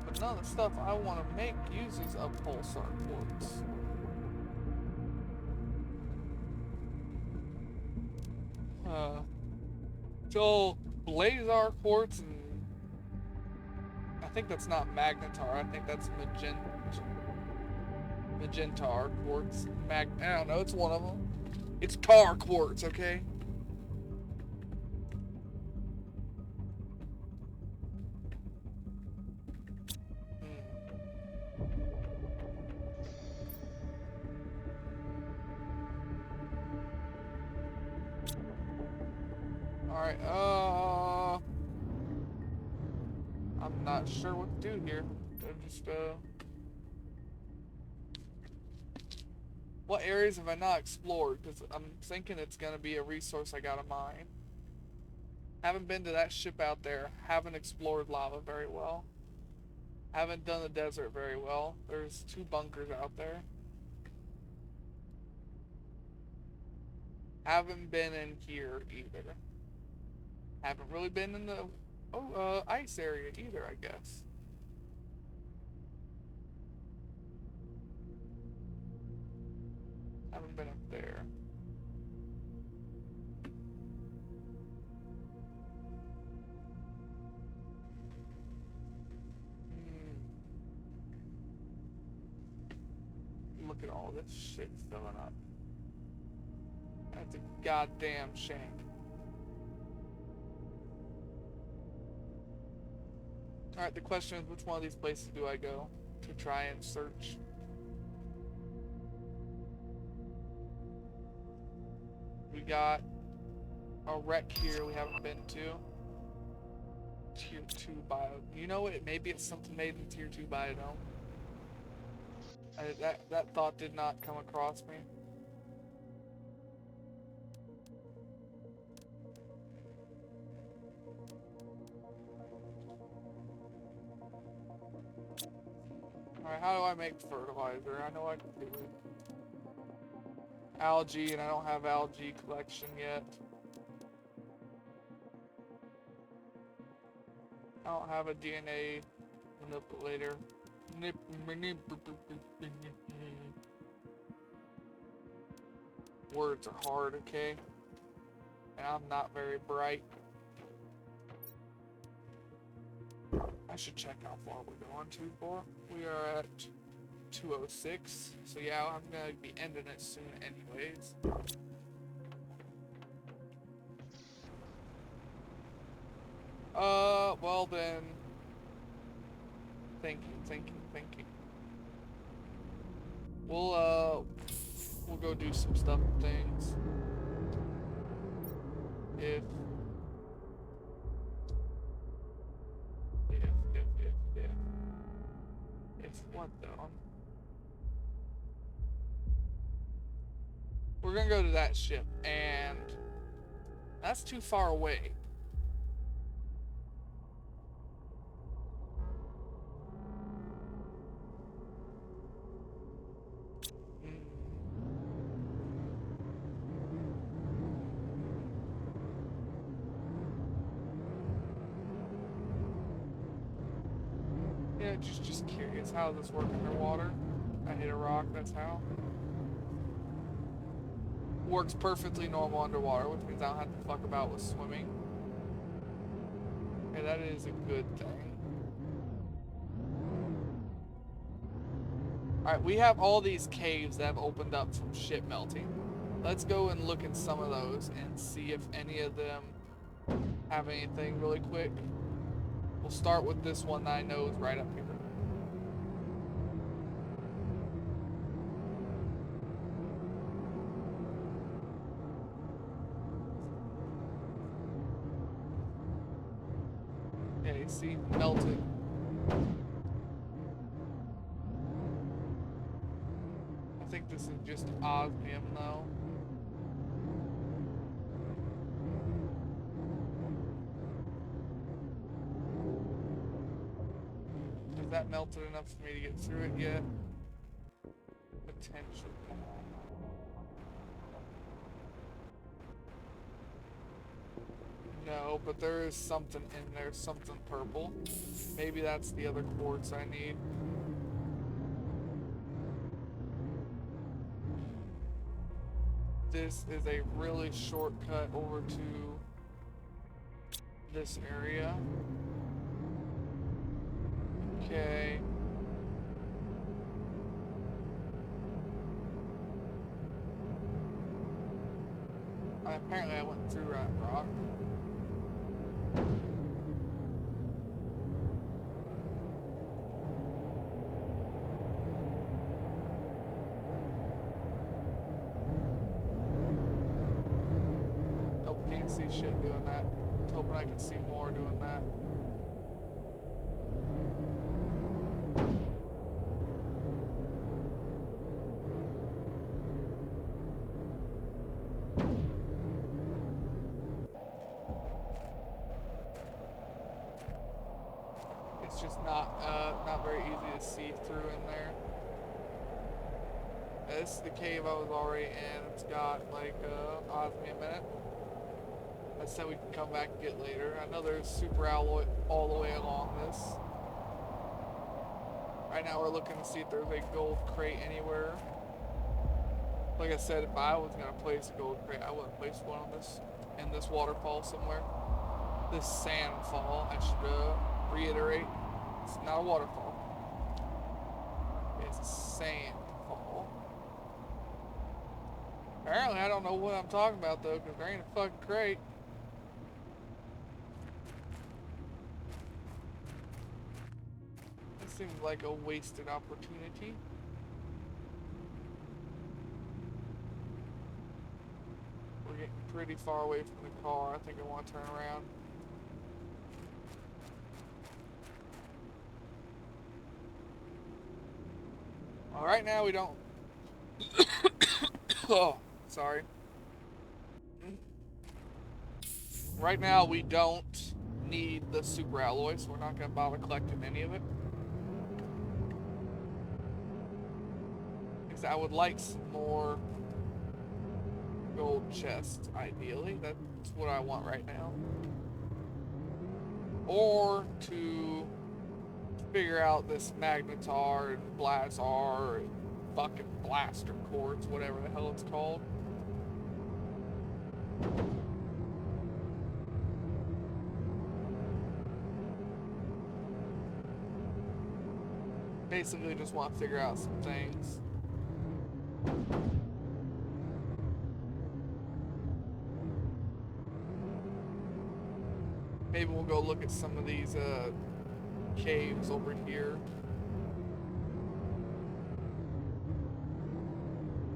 But none of the stuff I want to make uses a pulsar quartz. So Blazar quartz, and I think that's not Magnetar. I think that's Magentar quartz. I don't know. It's one of them. It's tar quartz. Okay. Alright, I'm not sure what to do here. Just, what areas have I not explored? Because I'm thinking it's gonna be a resource I gotta mine. Haven't been to that ship out there. Haven't explored lava very well. Haven't done the desert very well. There's 2 bunkers out there. Haven't been in here either. Haven't really been in the ice area either, I guess. Haven't been up there. Look at all this shit filling up. That's a goddamn shame. Alright, the question is, which one of these places do I go to try and search? We got a wreck here we haven't been to. Tier 2 bio. You know what? Maybe it's something made in Tier 2 biodome. That thought did not come across me. Alright, how do I make fertilizer? I know I can do it. Algae, and I don't have algae collection yet. I don't have a DNA manipulator. Words are hard, okay? And I'm not very bright. I should check how far we're going too far. We are at 206. So yeah, I'm gonna be ending it soon anyways. Well then. Thinking. We'll go do some stuff and things. If what though? We're gonna go to that ship, and that's too far away. Yeah, just curious. How does this work underwater? I hit a rock, that's how. Works perfectly normal underwater, which means I don't have to fuck about with swimming. Okay, that is a good thing. Alright, we have all these caves that have opened up from ship melting. Let's go and look at some of those and see if any of them have anything really quick. We'll start with this one that I know is right up here. Yeah, you see, melted. I think this is just osmium though. Has that melted enough for me to get through it yet? Potentially. No, but there is something in there, something purple. Maybe that's the other quartz I need. This is a really shortcut over to this area. Okay. Apparently I went through that rock. Nope, can't see shit doing that. Hoping I can see more doing that. It's just not very easy to see through in there. This is the cave I was already in. It's got like osmium in it. I said we can come back and get later. I know there's super alloy all the way along this. Right now we're looking to see if there's a gold crate anywhere. Like I said, if I was gonna place a gold crate, I would have placed one on this in this waterfall somewhere. This sand fall, I should reiterate. It's not a waterfall. It's a sand fall. Apparently I don't know what I'm talking about though, because there ain't a fucking crate. This seems like a wasted opportunity. We're getting pretty far away from the car. I think I want to turn around. Well, right now we don't. Oh, sorry. Right now we don't need the super alloy, so we're not going to bother collecting any of it. Because I would like some more gold chests, ideally. That's what I want right now. Or to figure out this magnetar and blazar and fucking blaster quartz, whatever the hell it's called. Basically just want to figure out some things. Maybe we'll go look at some of these caves over here.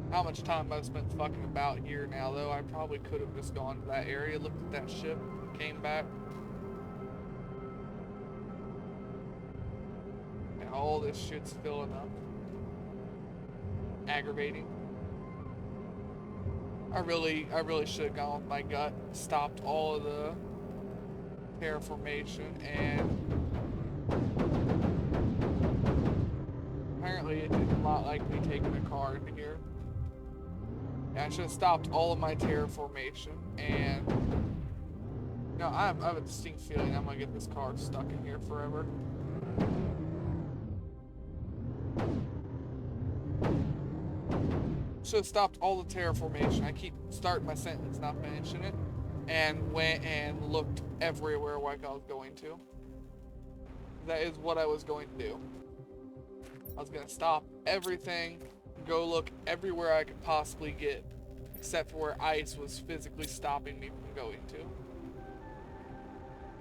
How much time I've spent fucking about here now, though. I probably could have just gone to that area, looked at that ship, came back. And all this shit's filling up. Aggravating. I really should have gone with my gut, stopped all of the terraformation, and apparently it did not like me taking a car into here. Yeah, I should have stopped all of my terraformation, and I have a distinct feeling I'm gonna get this car stuck in here forever. Should have stopped all the terraformation. I keep starting my sentence, not finishing it, and went and looked everywhere like I was going to. That is what I was going to do. I was gonna stop everything, go look everywhere I could possibly get, except for where ice was physically stopping me from going to.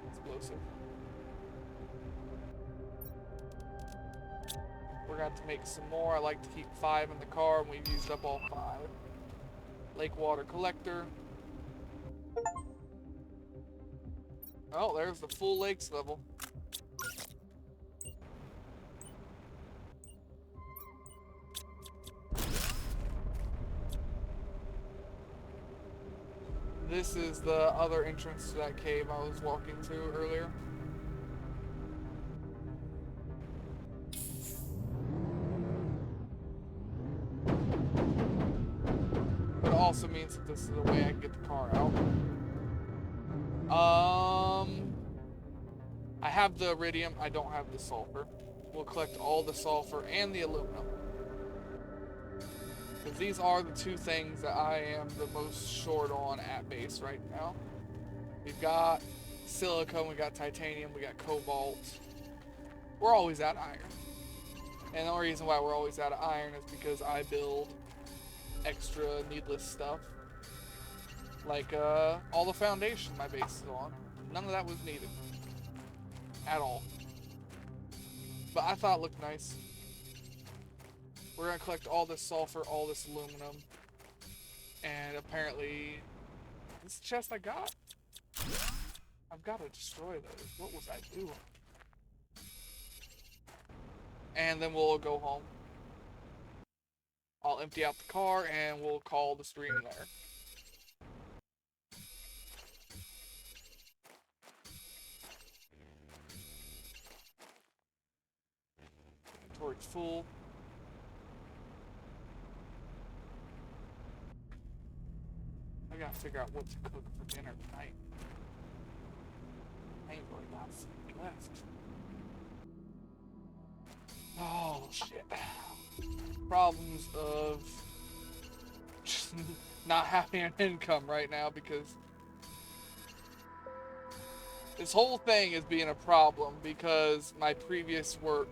Explosive. We're going to have to make some more. I like to keep 5 in the car, and we've used up all 5. Lake water collector. Oh, there's the full lakes level. This is the other entrance to that cave I was walking to earlier. But it also means that this is the way I can get the car out. I have the iridium, I don't have the sulfur. We'll collect all the sulfur and the aluminum. Because these are the 2 things that I am the most short on at base right now. We've got silicon, we got titanium, we got cobalt. We're always out of iron. And the only reason why we're always out of iron is because I build extra needless stuff. Like all the foundation my base is on. None of that was needed. At all. But I thought it looked nice. We're gonna collect all this sulfur, all this aluminum. And apparently, this chest I got? I've got to destroy those. What was I doing? And then we'll go home. I'll empty out the car and we'll call the stream there. Inventory's full. I gotta figure out what to cook for dinner tonight. I ain't really got food left. Oh, shit. Problems of just not having an income right now because this whole thing is being a problem because my previous work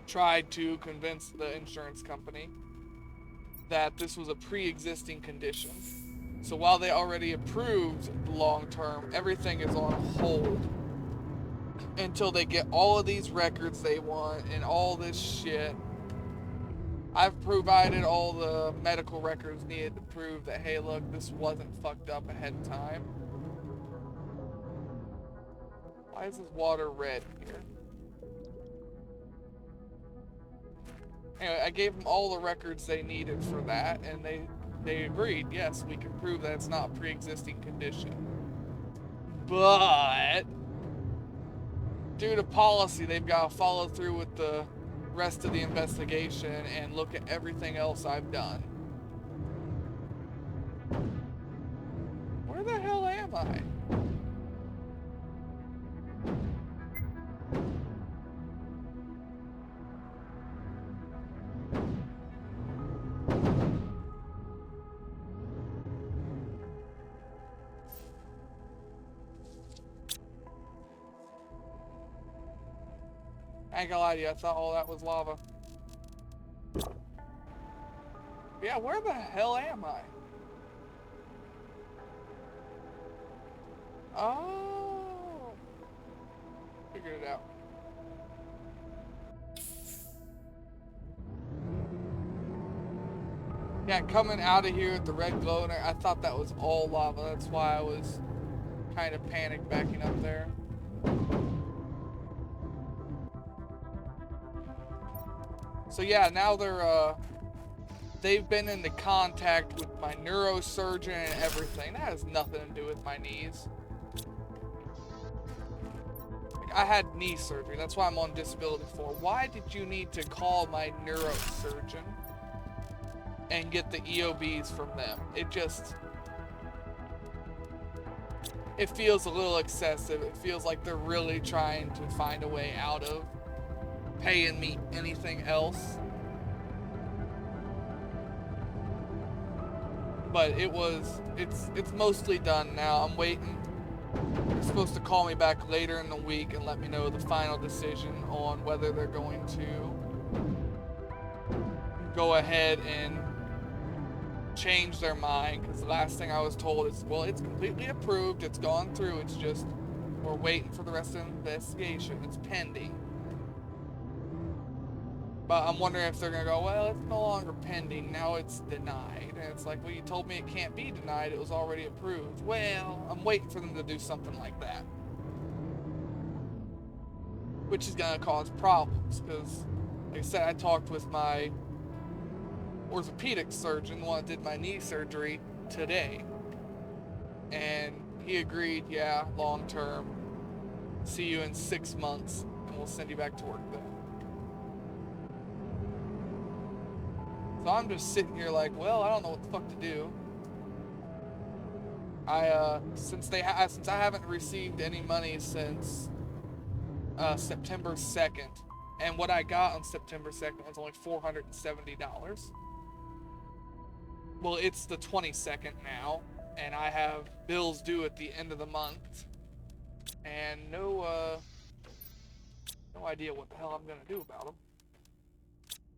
tried to convince the insurance company that this was a pre-existing condition. So while they already approved long-term, everything is on hold until they get all of these records they want and all this shit. I've provided all the medical records needed to prove that, hey, look, this wasn't fucked up ahead of time. Why is this water red here? Anyway, I gave them all the records they needed for that, and they agreed, yes, we can prove that it's not a pre-existing condition. But due to policy, they've got to follow through with the rest of the investigation and look at everything else I've done. Where the hell am I? I ain't gonna lie to you, I thought all that was lava. Yeah, where the hell am I? Oh, figured it out. Yeah, coming out of here at the red glow, and I thought that was all lava. That's why I was kind of panicked backing up there. So yeah, now they've been into contact with my neurosurgeon and everything. That has nothing to do with my knees. Like, I had knee surgery. That's why I'm on disability for. Why did you need to call my neurosurgeon and get the EOBs from them? It feels a little excessive. It feels like they're really trying to find a way out of paying me anything else. But it's mostly done now. I'm waiting. They're supposed to call me back later in the week and let me know the final decision on whether they're going to go ahead and change their mind, because the last thing I was told is, well, it's completely approved, it's gone through, it's just we're waiting for the rest of the investigation, it's pending. But I'm wondering if they're gonna go, well, it's no longer pending, now it's denied. And it's like, well, you told me it can't be denied, it was already approved. Well, I'm waiting for them to do something like that, which is gonna cause problems, because like I said, I talked with my orthopedic surgeon, the one that did my knee surgery, today, and he agreed, yeah, long term, see you in 6 months and we'll send you back to work then. So I'm just sitting here like, well, I don't know what the fuck to do. Since I haven't received any money since September 2nd, and what I got on September 2nd was only $470. Well, it's the 22nd now, and I have bills due at the end of the month, and no idea what the hell I'm gonna do about them.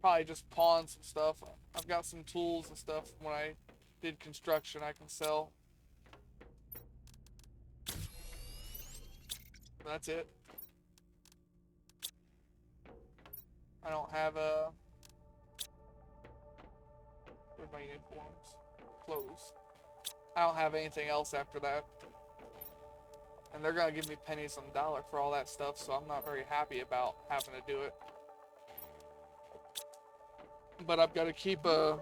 Probably just pawn some stuff. I've got some tools and stuff from when I did construction I can sell. That's it. I don't have where's my uniforms? Clothes. I don't have anything else after that. And they're gonna give me pennies on the dollar for all that stuff, so I'm not very happy about having to do it. But I've got to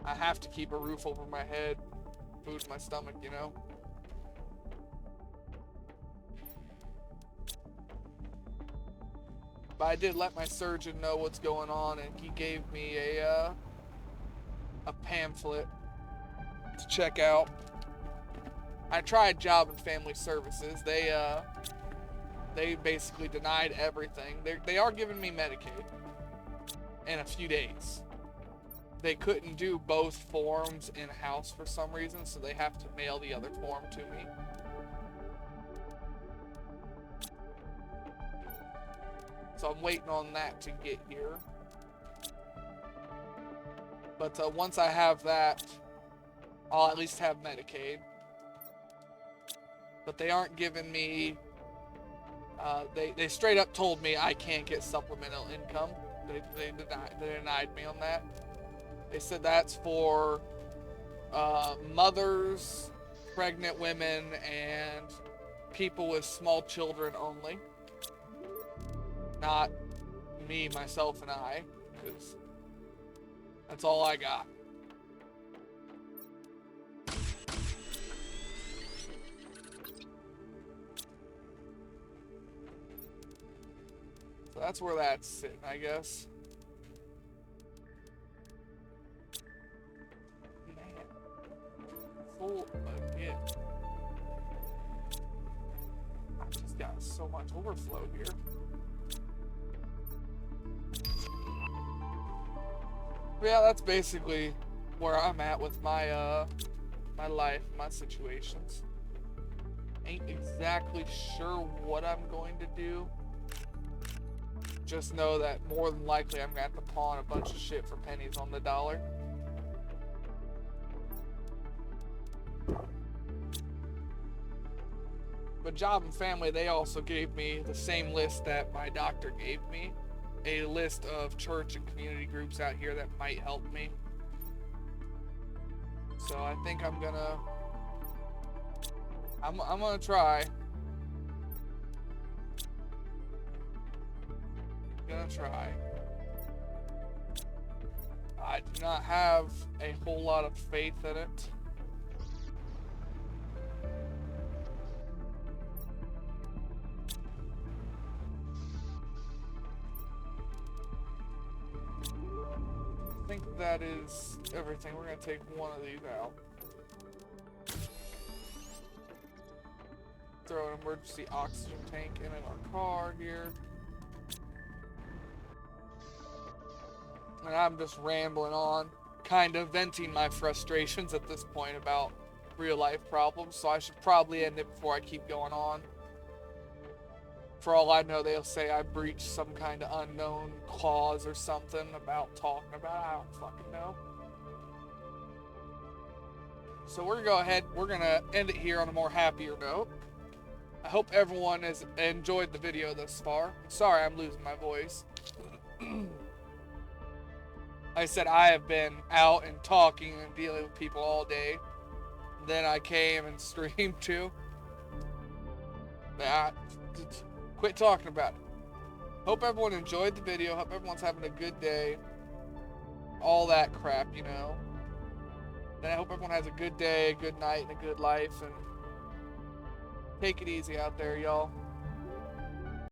I have to keep a roof over my head, food in my stomach, you know? But I did let my surgeon know what's going on, and he gave me a pamphlet to check out. I tried Job and Family Services. They basically denied everything. They are giving me Medicaid in a few days. They couldn't do both forms in-house for some reason, so they have to mail the other form to me. So I'm waiting on that to get here. But once I have that, I'll at least have Medicaid. But they aren't giving me, they straight up told me I can't get supplemental income. They denied me on that. They said that's for mothers, pregnant women, and people with small children only. Not me, myself, and I, because that's all I got. So that's where that's sitting, I guess. Man. Full again. I just got so much overflow here. Yeah, that's basically where I'm at with my my life, my situations. Ain't exactly sure what I'm going to do. just know that more than likely I'm gonna have to pawn a bunch of shit for pennies on the dollar. But Job and Family, they also gave me the same list that my doctor gave me. A list of church and community groups out here that might help me. So I think I'm gonna try. I do not have a whole lot of faith in it. I think that is everything. We're gonna take one of these out. Throw an emergency oxygen tank in our car here. And I'm just rambling on, kind of venting my frustrations at this point about real life problems, so I should probably end it before I keep going on. For all I know, they'll say I breached some kind of unknown clause or something about talking about it. I don't fucking know. So we're gonna go ahead, we're gonna end it here on a more happier note. I hope everyone has enjoyed the video thus far. I'm sorry I'm losing my voice. Like I said, I have been out and talking and dealing with people all day. Then I came and streamed too. Quit talking about it. Hope everyone enjoyed the video. Hope everyone's having a good day. All that crap, you know. Then I hope everyone has a good day, a good night, and a good life. And take it easy out there, y'all.